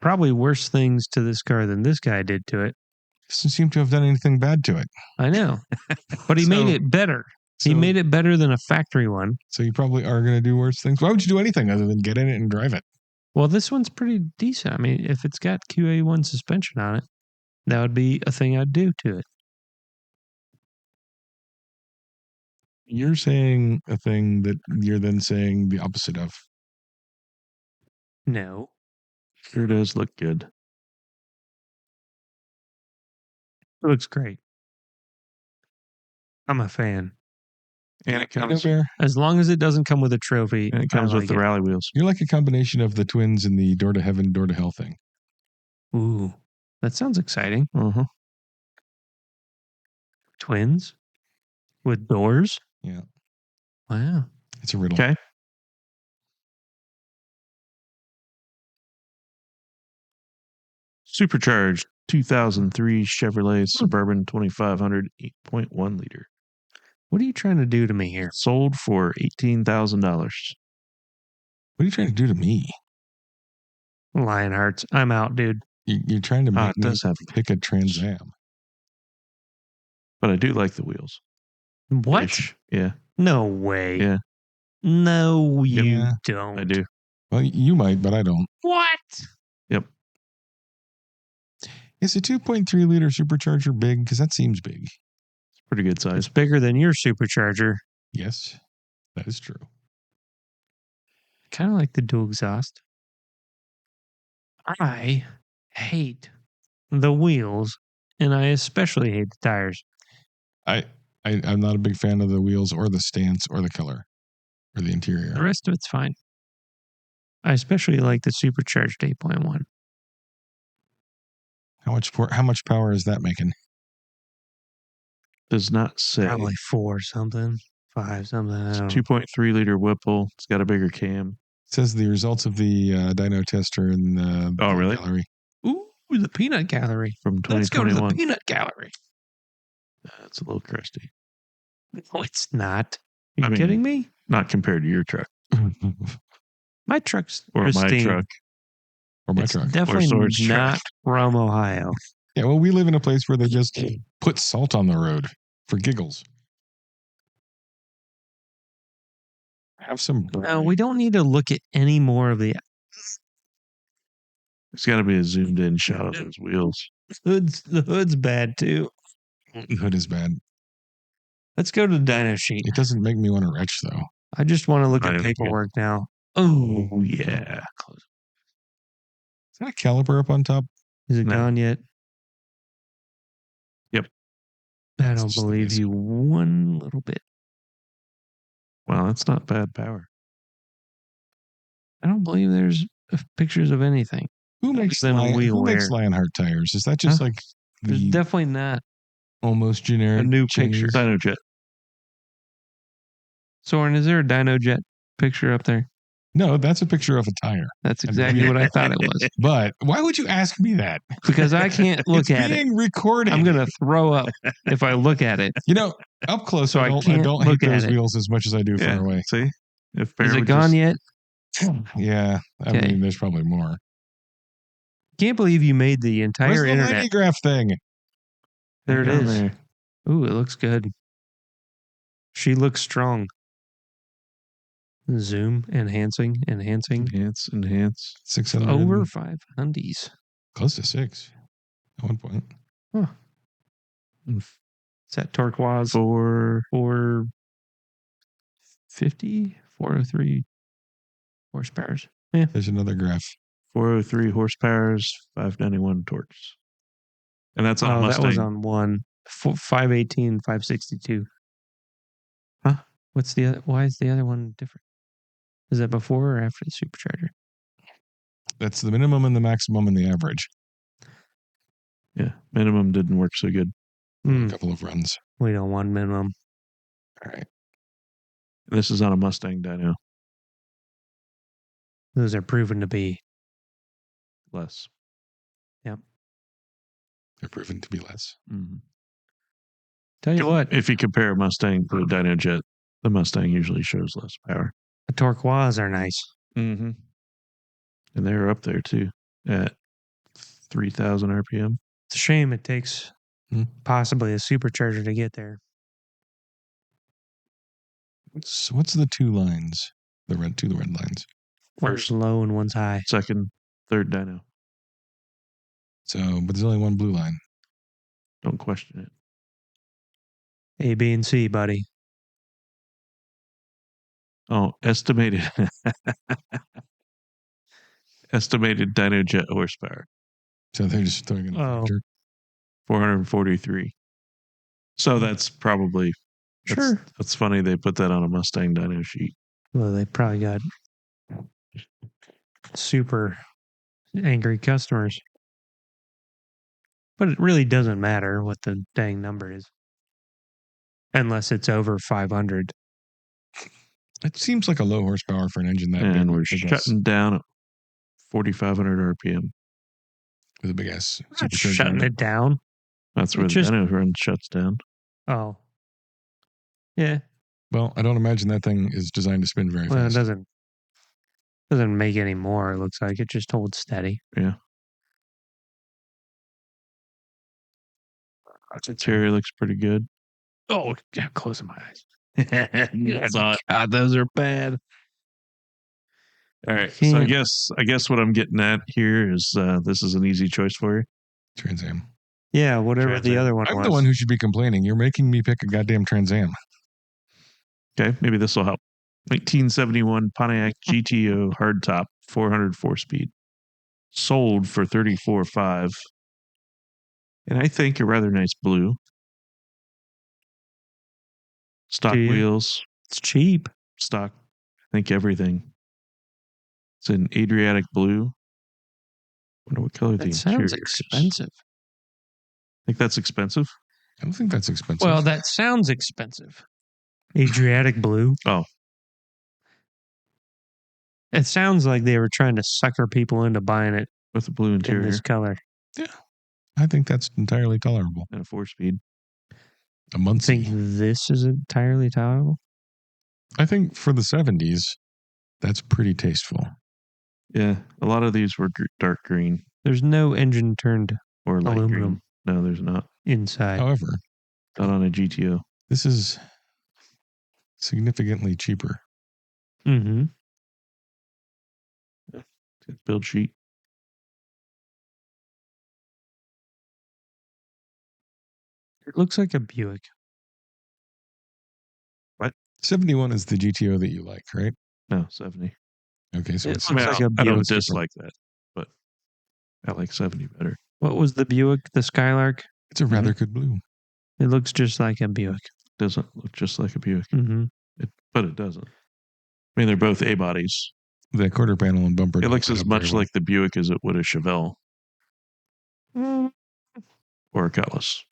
probably worse things to this car than this guy did to it. Doesn't seem to have done anything bad to it. I know. But he made it better. He made it better than a factory one. So you probably are going to do worse things. Why would you do anything other than get in it and drive it? Well, this one's pretty decent. I mean, if it's got QA1 suspension on it, that would be a thing I'd do to it. You're saying a thing that you're then saying the opposite of. No. Sure does look good. It looks great. I'm a fan. And it comes as long as it doesn't come with a trophy. And it comes with the rally wheels. You're like a combination of the twins and the door to heaven, door to hell thing. Ooh, that sounds exciting. Uh-huh. Twins with doors? Yeah. Wow. It's a riddle. Okay. Supercharged 2003 Chevrolet Suburban 2500 8.1 liter. What are you trying to do to me here? Sold for $18,000. What are you trying to do to me? Lionhearts. I'm out, dude. You're trying to make me pick a Trans Am. But I do like the wheels. What? Ish. Yeah. No way. Yeah. No, you don't. I do. Well, you might, but I don't. What? Yep. Is a 2.3 liter supercharger big? Because that seems big. It's pretty good size. It's bigger than your supercharger. Yes, that is true. Kind of like the dual exhaust. I hate the wheels, and I especially hate the tires. I'm not a big fan of the wheels or the stance or the color or the interior. The rest of it's fine. I especially like the Supercharged 8.1. How much power is that making? Does not say. Probably 4 something, 5 something. It's a 2.3 liter Whipple. It's got a bigger cam. It says the results of the dyno tester in the really? gallery. Ooh, the peanut gallery. From 2021. Let's go to the peanut gallery. That's a little crusty. No, it's not. Are you kidding me? Not compared to your truck. My truck's Or pristine. my truck. Or my It's truck. definitely Or Sword's not truck. from Ohio. Yeah, well, we live in a place where they just put salt on the road for giggles. Have some. No, we don't need to look at any more of the It's got to be a zoomed in shot of those wheels. hoods. The hood's bad too. The hood is bad. Let's go to the dyno sheet. It doesn't make me want to retch, though. I just want to look I at am paperwork now. Oh, yeah. Is that a caliper up on top? is it No. gone yet? Yep. I That's don't just believe amazing. you one little bit. Well, that's not bad power. I don't believe there's pictures of anything. Who makes Then wheel wear. Lionheart tires? Is that just Huh? like There's the definitely not almost generic a new Chinese? picture. Dyno Jet. Soren, is there a dyno jet picture up there? No, that's a picture of a tire. That's exactly what I thought it was. But why would you ask me that? Because I can't look It's at it. being recorded. I'm gonna throw up if I look at it. You know, up close, So I I don't can't hate look at those it. wheels as much as I do far away. See? If Is it gone yet? Yeah, I Okay. mean, there's probably more. Can't believe you made the Where's entire the internet. Graph thing? There it Down is. there. Ooh, it looks good. She looks strong. Zoom, enhancing. Enhance. 600. Over 500s. Close to 6 at one point. Is that turquoise? 450, 403 horsepower. Yeah. There's another graph. 403 horsepowers, 591 torques. And that's on a Oh, Mustang. that was on one. 518, 562. Huh? What's the other? Why is the other one different? Is that before or after the supercharger? That's the minimum and the maximum and the average. Yeah. Minimum didn't work so good. A couple of runs. We don't want minimum. All right. This is on a Mustang dyno. Those are proven to be Less. Yep. They're proven to be less. Mm-hmm. Tell you what, If you compare a Mustang to a dyno jet, the Mustang usually shows less power. the turquoise are nice. Mm-hmm. And they're up there too at 3,000 RPM. It's a shame it takes possibly a supercharger to get there. What's the two lines? The red lines. One's low and one's high. Second, third dyno. So, but there's only one blue line. Don't question it. A, B, and C, buddy. Oh, estimated dyno jet horsepower. So they're just throwing in a factor. 443. So that's probably Sure. That's funny. They put that on a Mustang dyno sheet. Well, they probably got super angry customers. But it really doesn't matter what the dang number is. Unless it's over 500. It seems like a low horsepower for an engine that big. And we're big ass- shutting down at 4,500 RPM. with a big ass Not supercharger shutting on it down. That's where the Just- dyno run shuts down. Oh. Yeah. Well, I don't imagine that thing is designed to spin very Well, fast. it doesn't make any more, it looks like. It just holds steady. Yeah. Interior looks pretty good. Oh, yeah, closing my eyes. Saw it. God, those are bad. All right. So I Can't- guess what I'm getting at here is this is an easy choice for you. Trans Am. Yeah, whatever Trans the Am. other one I'm was. the one who should be complaining. You're making me pick a goddamn Trans Am. Okay, maybe this will help. 1971 Pontiac GTO hardtop, 404 speed, sold for $34,500, and I think a rather nice blue. Stock Do you? wheels, It's cheap. stock. I think everything. It's an Adriatic blue. Wonder what color the That interior sounds is. expensive. Think that's expensive? I don't think that's expensive. Well, that sounds expensive. Adriatic blue. Oh. It sounds like they were trying to sucker people into buying it With a blue in interior this color. I think that's entirely tolerable. and a 4-speed. A I think Muncie. this is entirely tolerable. I think for the 70s, that's pretty tasteful. Yeah, a lot of these were dark green There's no engine turned or light aluminum green. No, there's not. inside. However, Not on a GTO. this is significantly cheaper. Mm-hmm. Build sheet. It looks like a Buick. 71 is the GTO that you like, right? No, 70. Okay, so It it's looks like a I don't Buick. dislike that, but I like 70 better. What was the Buick? The Skylark? It's a rather good blue. It looks just like a Buick. Doesn't look just like a Buick, Mm-hmm. but it doesn't. I mean, they're both A bodies. The quarter panel and bumper. It looks don't as line up much very well. like the Buick as it would a Chevelle or a Cutlass.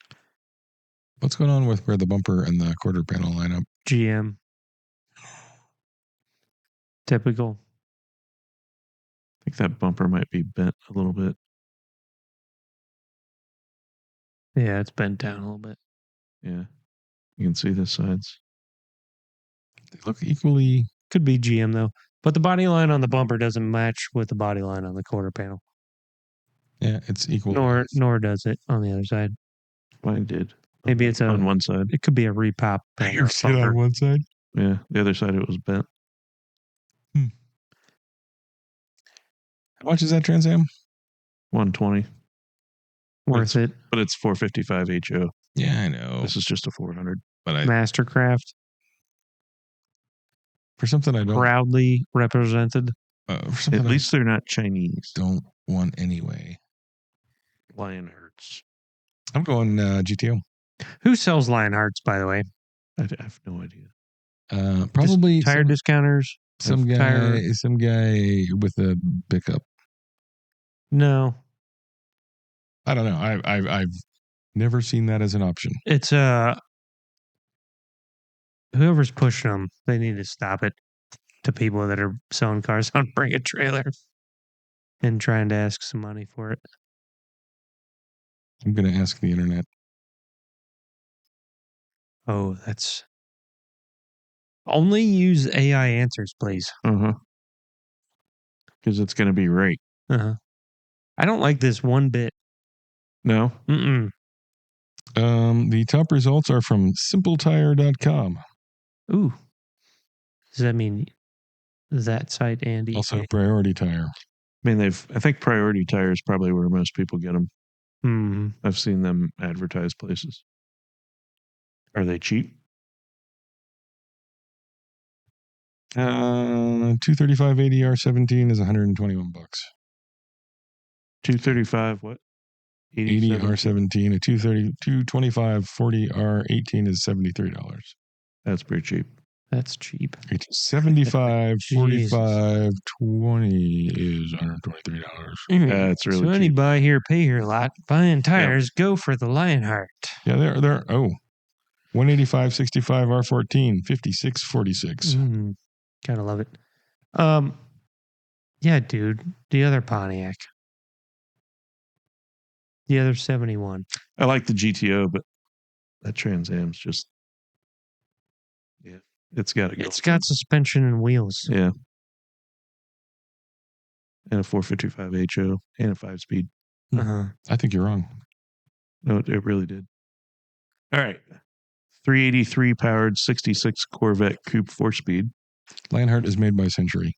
What's going on with where the bumper and the quarter panel line up? GM. Typical. I think that bumper might be bent a little bit. Yeah, it's bent down a little bit. Yeah. You can see the sides. They look equally. Could be GM though. But the body line on the bumper doesn't match with the body line on the quarter panel. Yeah, it's equal. Nor does it on the other side. Mine did. Maybe it's on one side. It could be a repop. You sit on one side. Yeah, the other side it was bent. How much is that Trans Am? 120. Worth it. But it's 455 HO. Yeah, I know. This is just a 400. But Mastercraft. For something I don't Proudly represented. At least they're not Chinese. Don't want anyway. Lionhearts. I'm going GTO. Who sells Lionhearts, by the way? I have no idea. Probably tire discounters. Some guy with a pickup. No, I don't know. I've never seen that as an option. it's whoever's pushing them. They need to stop it to people that are selling cars on Bring a Trailer and trying to ask some money for it. I'm going to ask the internet. Oh, that's only use AI answers, please. Because it's going to be right. I don't like this one bit. No. The top results are from simpletire.com. Ooh. Does that mean that site, Andy? Also Priority Tire. I mean, I think Priority Tire is probably where most people get them. I've seen them advertised places. Are they cheap? 235 ADR17 is $121. 235 what? 80 R17, a 225 40 R18 is $73. That's pretty cheap. That's cheap. 75 45 20 is $123. That's really so cheap. any buy here, pay here lot. Buying tires, go for the Lionheart. Yeah, they're 185 65 R14 56 46. Gotta love it. Yeah, dude. The other Pontiac. The other 71. I like the GTO, but that Trans Am's just it's got to go. It's got suspension and wheels. Yeah. And a 455 HO and a 5-speed. I think you're wrong. No, it really did. All right. 383 powered 66 Corvette Coupe 4-speed. Lionheart is made by Century.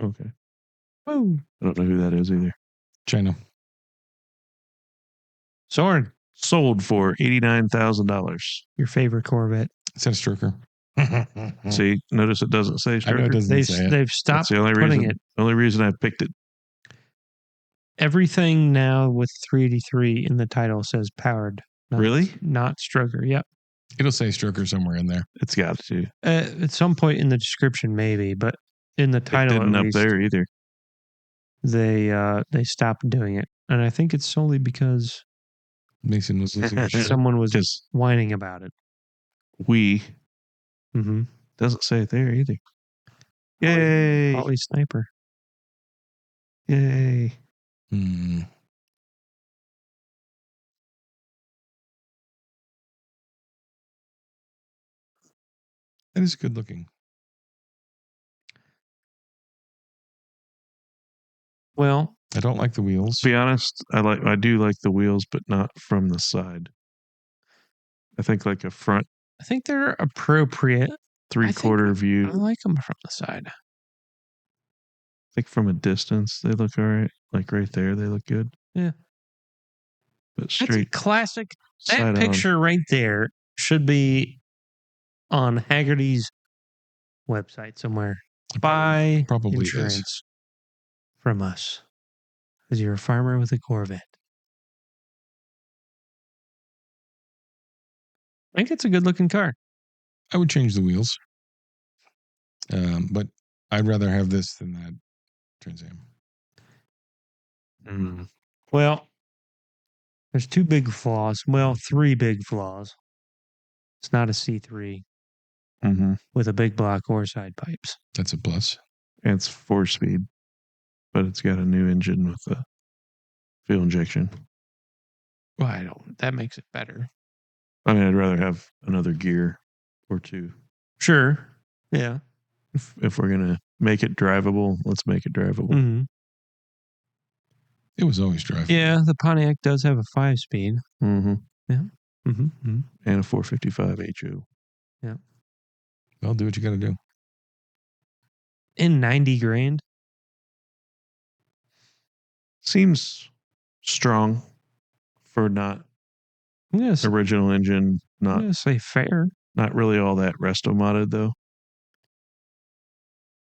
Okay. Oh. I don't know who that is either. China. Soren. Sold for $89,000. Your favorite Corvette. It says Stroker. See, notice it doesn't say Stroker. I know it doesn't say it. They've stopped putting it. The only reason I picked it. Everything now with 383 in the title says powered. Really? Not Stroker. Yep. It'll say Stroker somewhere in there. It's got to. At some point in the description, maybe, but in the title, it didn't at up least, there either. They stopped doing it, and I think it's solely because Mason was losing his shit. someone was just whining about it. Doesn't say it there either. Yay! Holly Sniper. Yay! That is good looking. Well, I don't like the wheels. To be honest, I do like the wheels, but not from the side. I think like a front I think they're appropriate. 3/4 view. I like them from the side. I think from a distance they look all right. Like right there, they look good. Yeah. But That's a straight classic. That side picture right there should be on Haggerty's website somewhere. Buy Probably insurance from us because you're a farmer with a Corvette. I think it's a good looking car. I would change the wheels. But I'd rather have this than that Trans Am. Well, there's 2 big flaws. Well, 3 big flaws. It's not a C3 with a big block or side pipes. That's a plus. And it's 4-speed, but it's got a new engine with a fuel injection. Well, that makes it better. I mean, I'd rather have another gear or 2. Sure. Yeah. If we're gonna make it drivable, let's make it drivable. Mm-hmm. It was always drivable. Yeah, the Pontiac does have a 5-speed. Mm-hmm. Yeah. Mm-hmm. And a 455 HO. Yeah. Well, do what you got to do. In $90,000. Seems strong for not Yes. original engine. I'm Not gonna say fair. not really all that resto modded though.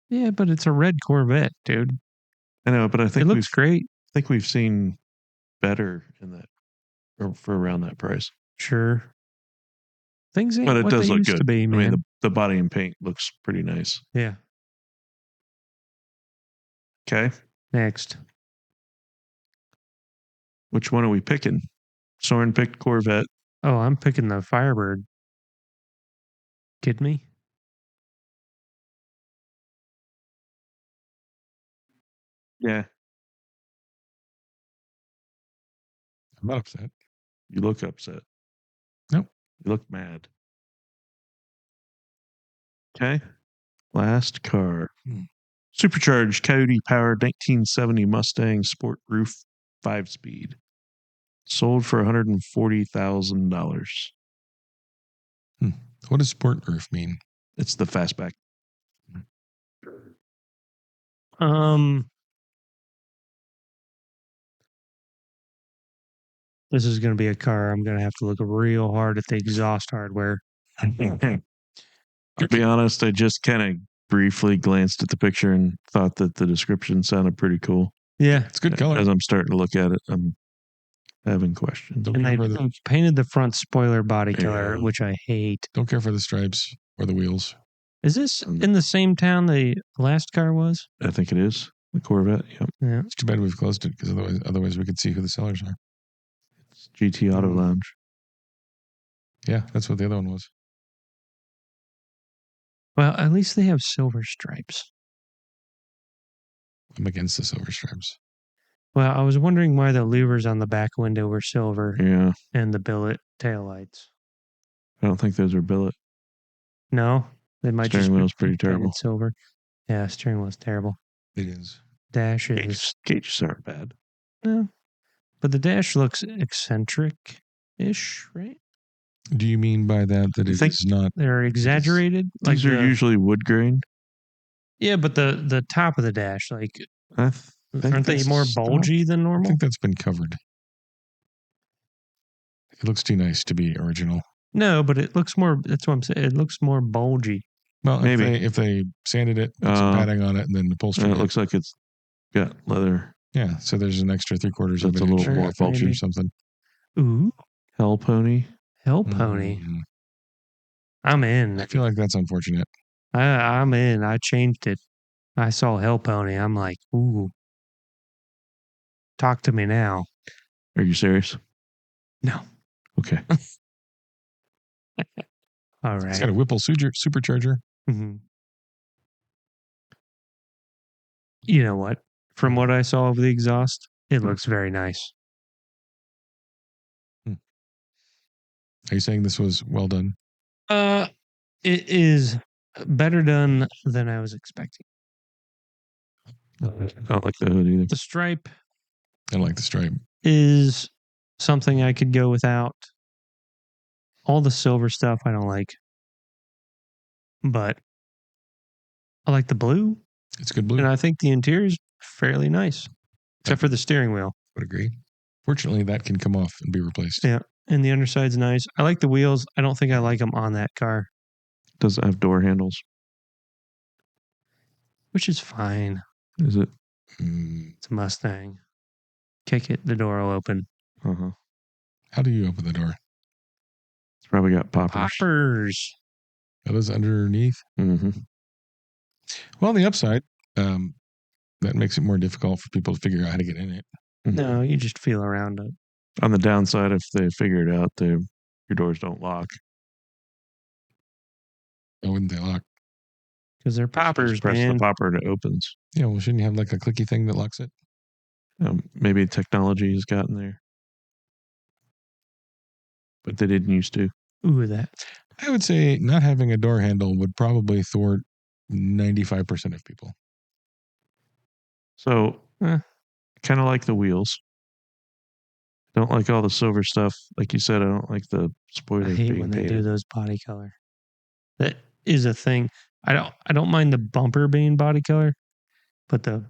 Yeah, but it's a red Corvette, dude. I know, but I think It looks great. I think we've seen better in that for around that price. Sure. Things ain't But it what does they look used good. to be, man. I mean, the body and paint looks pretty nice. Yeah. Okay. Next. Which one are we picking? Soren picked Corvette. Oh, I'm picking the Firebird. Kidding me? Yeah. I'm not upset. You look upset. Nope. You look mad. Okay. Last car. Supercharged Coyote powered 1970 Mustang Sport Roof 5-speed. Sold for $140,000. What does sport roof mean? It's the fastback. This is going to be a car. I'm going to have to look real hard at the exhaust hardware. To be honest, I just kind of briefly glanced at the picture and thought that the description sounded pretty cool. Yeah. It's good color. As I'm starting to look at it, I'm having questions. And they painted the front spoiler body color, which I hate. Don't care for the stripes or the wheels. Is this in the same town the last car was? I think it is. The Corvette. Yep. Yeah. It's too bad we've closed it because otherwise we could see who the sellers are. It's GT Auto Lounge. Yeah, that's what the other one was. Well, at least they have silver stripes. I'm against the silver stripes. Well, I was wondering why the louvers on the back window were silver. Yeah. And the billet taillights. I don't think those are billet. No, they might Steering just wheel's be pretty terrible. silver. Yeah, steering wheel's terrible. It is. Dash is Gauges aren't bad. No, but the dash looks eccentric-ish, right? Do you mean by that it is not? They're exaggerated. These are usually wood grain. Yeah, but the top of the dash, like, aren't they more bulgy than normal? I think that's been covered. It looks too nice to be original. No, but it looks more. That's what I'm saying. It looks more bulgy. Well, maybe if they sanded it, put some padding on it, and then upholstered it looks like it's got leather. Yeah, so there's an extra 3/4 of That's an a inch little more bulgy bulgy or something. Ooh, Hell Pony. Hell Pony. I'm in. I feel like that's unfortunate. I'm in. I changed it. I saw Hell Pony. I'm like, ooh. Talk to me now. Are you serious? No. Okay. All right. It's got a Whipple supercharger. Mm-hmm. You know what? From what I saw of the exhaust, it looks very nice. Are you saying this was well done? It is Better done than I was expecting. I don't like the hood either. The stripe I like the stripe. is something I could go without. All the silver stuff I don't like. But I like the blue. It's good blue. And I think the interior is fairly nice. Except for the steering wheel. Would agree. Fortunately, that can come off and be replaced. Yeah. And the underside's nice. I like the wheels. I don't think I like them on that car. Does it have door handles? Which is fine. Is it? It's a Mustang. Kick it, the door will open. Uh-huh. How do you open the door? It's probably got poppers. Poppers. That is underneath. Mm-hmm. Well, on the upside, that makes it more difficult for people to figure out how to get in it. No, you just feel around it. On the downside, if they figure it out, your doors don't lock. Why wouldn't they lock? Because they're poppers, Just press man. the popper and it opens. Yeah, well, shouldn't you have like a clicky thing that locks it? Maybe technology has gotten there. But they didn't used to. Ooh, that. I would say not having a door handle would probably thwart 95% of people. So, kind of like the wheels. Don't like all the silver stuff. Like you said, I don't like the spoilers I hate being when they painted. do those body color. That is a thing. I don't mind the bumper being body color, but I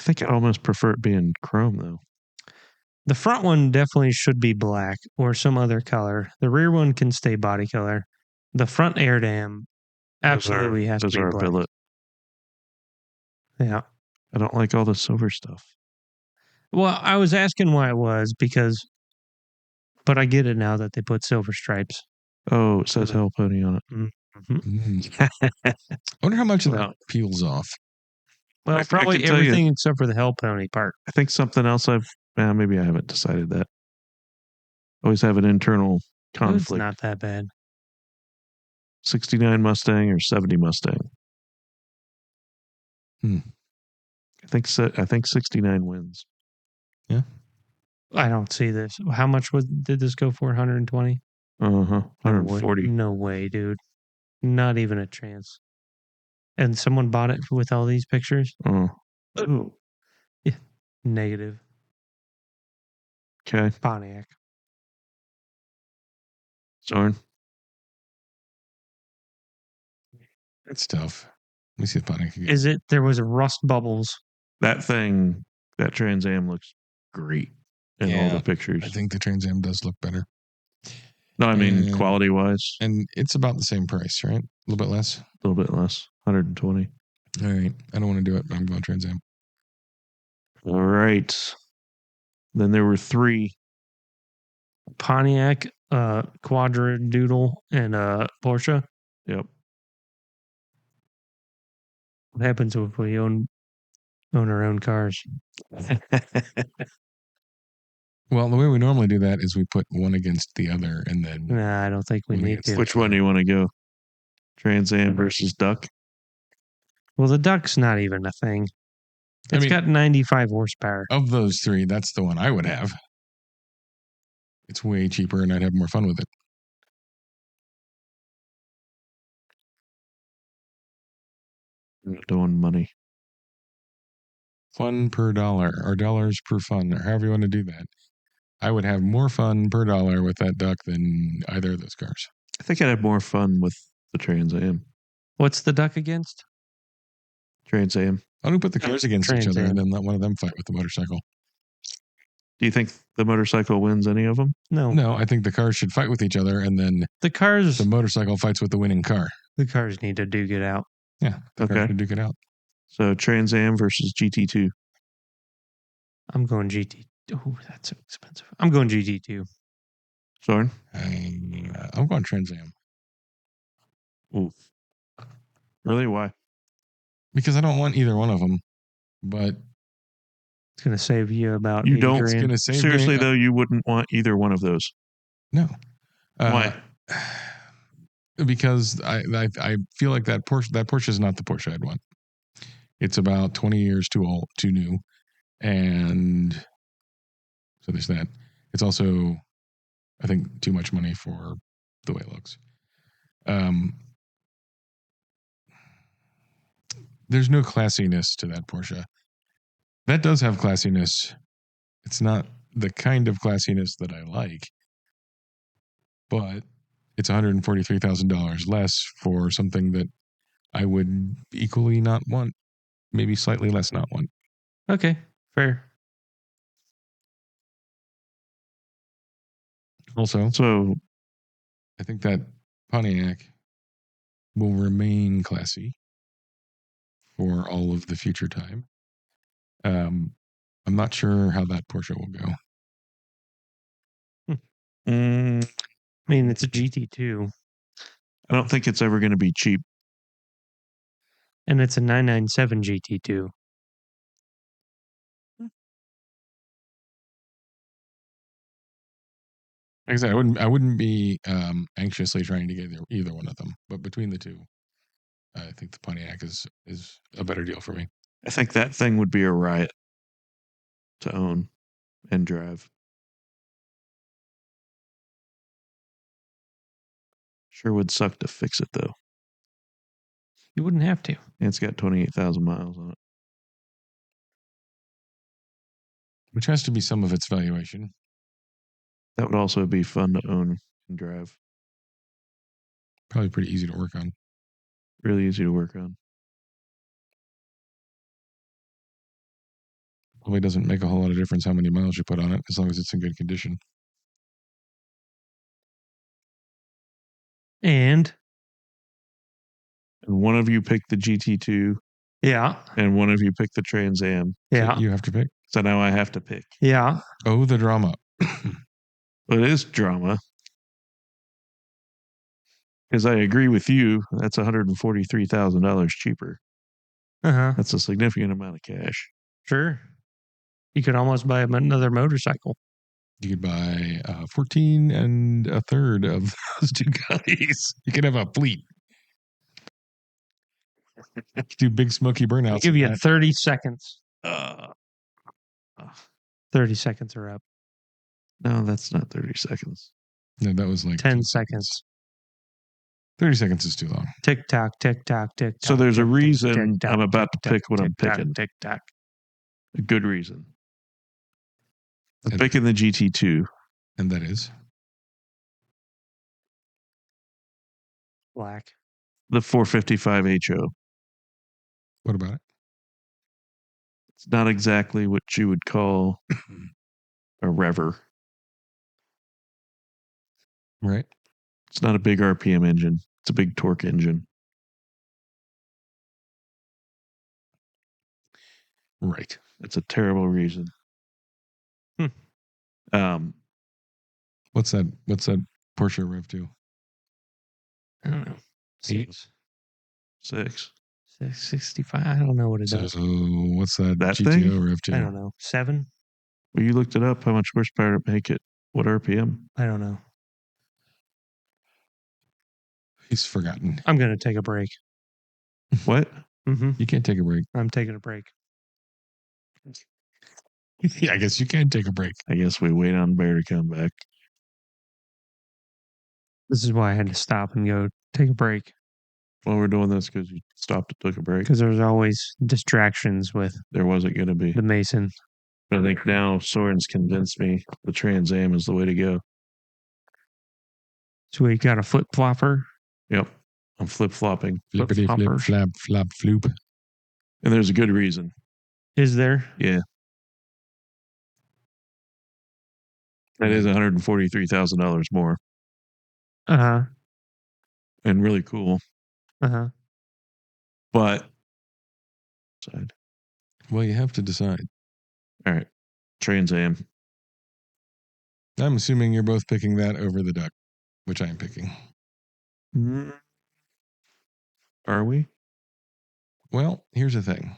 think I almost prefer it being chrome though. The front one definitely should be black or some other color. The rear one can stay body color. The front air dam absolutely has to be black. Billet. Yeah. I don't like all the silver stuff. Well, I was asking why it was but I get it now that they put silver stripes. Oh, it says Hell Pony on it. Mm-hmm. I wonder how much of that peels off. Well, probably everything except for the Hell Pony part. I think something else maybe I haven't decided that. Always have an internal conflict. It's not that bad. 69 Mustang or 70 Mustang? I think 69 wins. Yeah. I don't see this. How much did this go for? 120? 140. No way, dude. Not even a chance. And someone bought it with all these pictures? Ooh. Yeah. Negative. Okay. Pontiac. Zorn. That's tough. Let me see the Pontiac again. Is it? There was rust bubbles. That Trans Am looks great in all the pictures. I think the Trans Am does look better. No, I mean quality-wise. And it's about the same price, right? A little bit less? A little bit less. 120. All right. I don't want to do it, but I'm going Trans Am. All right. Then there were 3. Pontiac, Quadradoodle, and Porsche. Yep. What happens if we own our own cars? Well, the way we normally do that is we put one against the other and then... Nah, I don't think we need to. Which one do you want to go? Trans Am versus Duck? Well, the Duck's not even a thing. It's got 95 horsepower. Of those 3, that's the one I would have. It's way cheaper and I'd have more fun with it. I'm not doing money. Fun per dollar or dollars per fun or however you want to do that. I would have more fun per dollar with that Duck than either of those cars. I think I'd have more fun with the Trans Am. What's the Duck against? Trans Am. Why don't we put the cars against each other and then let one of them fight with the motorcycle? Do you think the motorcycle wins any of them? No, I think the cars should fight with each other and then the motorcycle fights with the winning car. The cars need to duke it out. Yeah, the cars should duke it out. So Trans Am versus GT2. I'm going GT. Oh, that's so expensive. I'm going GT2. Sorry? I'm going Trans Am. Oof. Really? Why? Because I don't want either one of them, but it's going to save you about you $8 don't. grand. It's gonna save seriously though, you wouldn't want either one of those. No. Why? Because I feel like that Porsche is not the Porsche I'd want. It's about 20 years too new, and so there's that. It's also, I think, too much money for the way it looks. there's no classiness to that Porsche. That does have classiness. It's not the kind of classiness that I like, but it's $143,000 less for something that I would equally not want, maybe slightly less not want. Okay, fair. Also, So I think that Pontiac will remain classy for all of the future time. I'm not sure how that Porsche will go. I mean, it's a GT2. I don't think it's ever going to be cheap. And it's a 997 GT2. Like I said, I wouldn't be anxiously trying to get either one of them, but between the two, I think the Pontiac is a better deal for me. I think that thing would be a riot to own and drive. Sure would suck to fix it though. You wouldn't have to. And it's got 28,000 miles on it. Which has to be some of its valuation. That would also be fun to own and drive. Probably pretty easy to work on. Really easy to work on. Probably doesn't make a whole lot of difference how many miles you put on it, as long as it's in good condition. And one of you picked the GT2. Yeah. And one of you picked the Trans Am. Yeah. So you have to pick. So now I have to pick. Yeah. Oh, the drama. Well, it is drama. Because I agree with you. That's $143,000 cheaper. Uh-huh. That's a significant amount of cash. Sure. You could almost buy another motorcycle. You could buy 14 and a third of those Ducatis. You could have a fleet. Do big smoky burnouts. I'll give you 30 seconds. 30 seconds are up. No, that's not 30 seconds. No, that was like 10 seconds. 30 seconds is too long. Tick tock, tick tock, tick tock. So there's a reason tick, I'm about to pick what I'm tick, picking. Tick tock. A good reason. I'm And- picking the GT2. And that is? Black. The 455 HO. What about it? It's not exactly what you would call a rever. Right. It's not a big RPM engine. It's a big torque engine. Right. It's a terrible reason. What's that Porsche Rev2? I don't know. 6. 665. I don't know what it does. So what's that GTO thing? Rev2? I don't know. 7? Well, you looked it up. How much horsepower to make it? What RPM? I don't know. He's forgotten. I'm going to take a break. What? Mm-hmm. You can't take a break. I'm taking a break. Yeah, I guess you can take a break. I guess we wait on Bear to come back. This is why I had to stop and go take a break. Well, we're doing this because you stopped and took a break. Because there's always distractions with There wasn't going to be. the Mason. But I think now Soren's convinced me the Trans Am is the way to go. So we got a flip flopper. Yep. I'm flip-flopping. Flippity flip, Flip-floppers. flap, flop, floop. And there's a good reason. Is there? Yeah. That is $143,000 more. Uh-huh. And really cool. Uh-huh. But Well, you have to decide. all right. Trans Am. I'm assuming you're both picking that over the Duck, which I am picking. Are we? Well, here's the thing.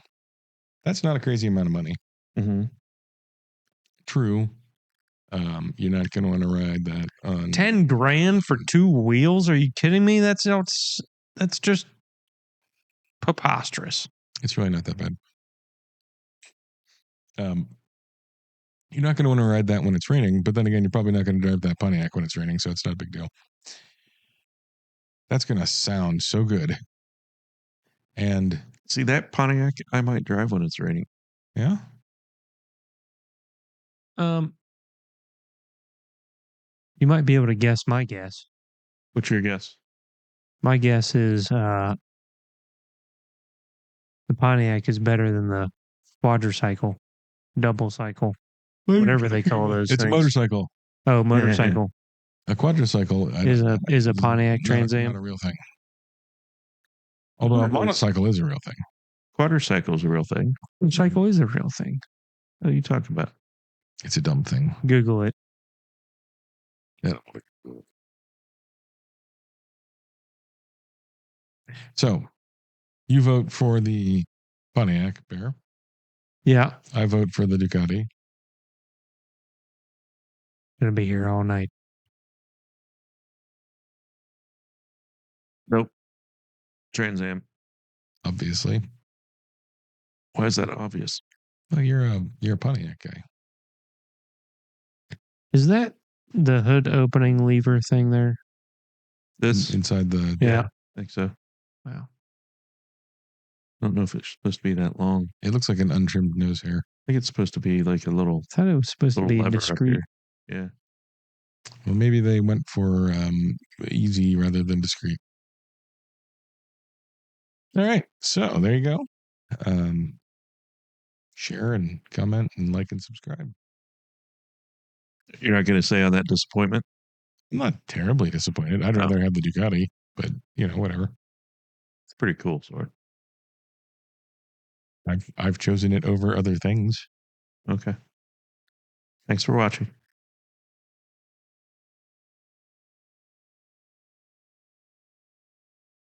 That's not a crazy amount of money. Mm-hmm. True. You're not going to want to ride that on 10 grand for 2 wheels? Are you kidding me? That's just preposterous. It's really not that bad. You're not going to want to ride that when it's raining, but then again, you're probably not going to drive that Pontiac when it's raining, so it's not a big deal. That's going to sound so good. And See that Pontiac? I might drive when it's raining. Yeah. You might be able to guess my guess. What's your guess? My guess is the Pontiac is better than the quadricycle, double cycle, whatever they call those It's things. a motorcycle. Oh, motorcycle. A quadricycle Is a Pontiac Trans Am. Not a real thing. Although a motorcycle is a real thing. Quadricycle is a real thing. Motorcycle is a real thing. What are you talking about? It's a dumb thing. Google it. Yeah. So, you vote for the Pontiac, Bear. Yeah. I vote for the Ducati. Gonna be here all night. Nope. Trans Am. Obviously. Why is that obvious? Well, you're a Pontiac guy. Is that the hood opening lever thing there? This inside the Yeah. I think so. Wow. I don't know if it's supposed to be that long. It looks like an untrimmed nose hair. I think it's supposed to be like a little. I thought it was supposed to be lever up discreet. here. Yeah. Well, maybe they went for easy rather than discreet. All right. So there you go. Share and comment and like and subscribe. You're not going to say on that disappointment? I'm not terribly disappointed. I'd rather have the Ducati, but whatever. It's pretty cool, sword. I've chosen it over other things. Okay. Thanks for watching.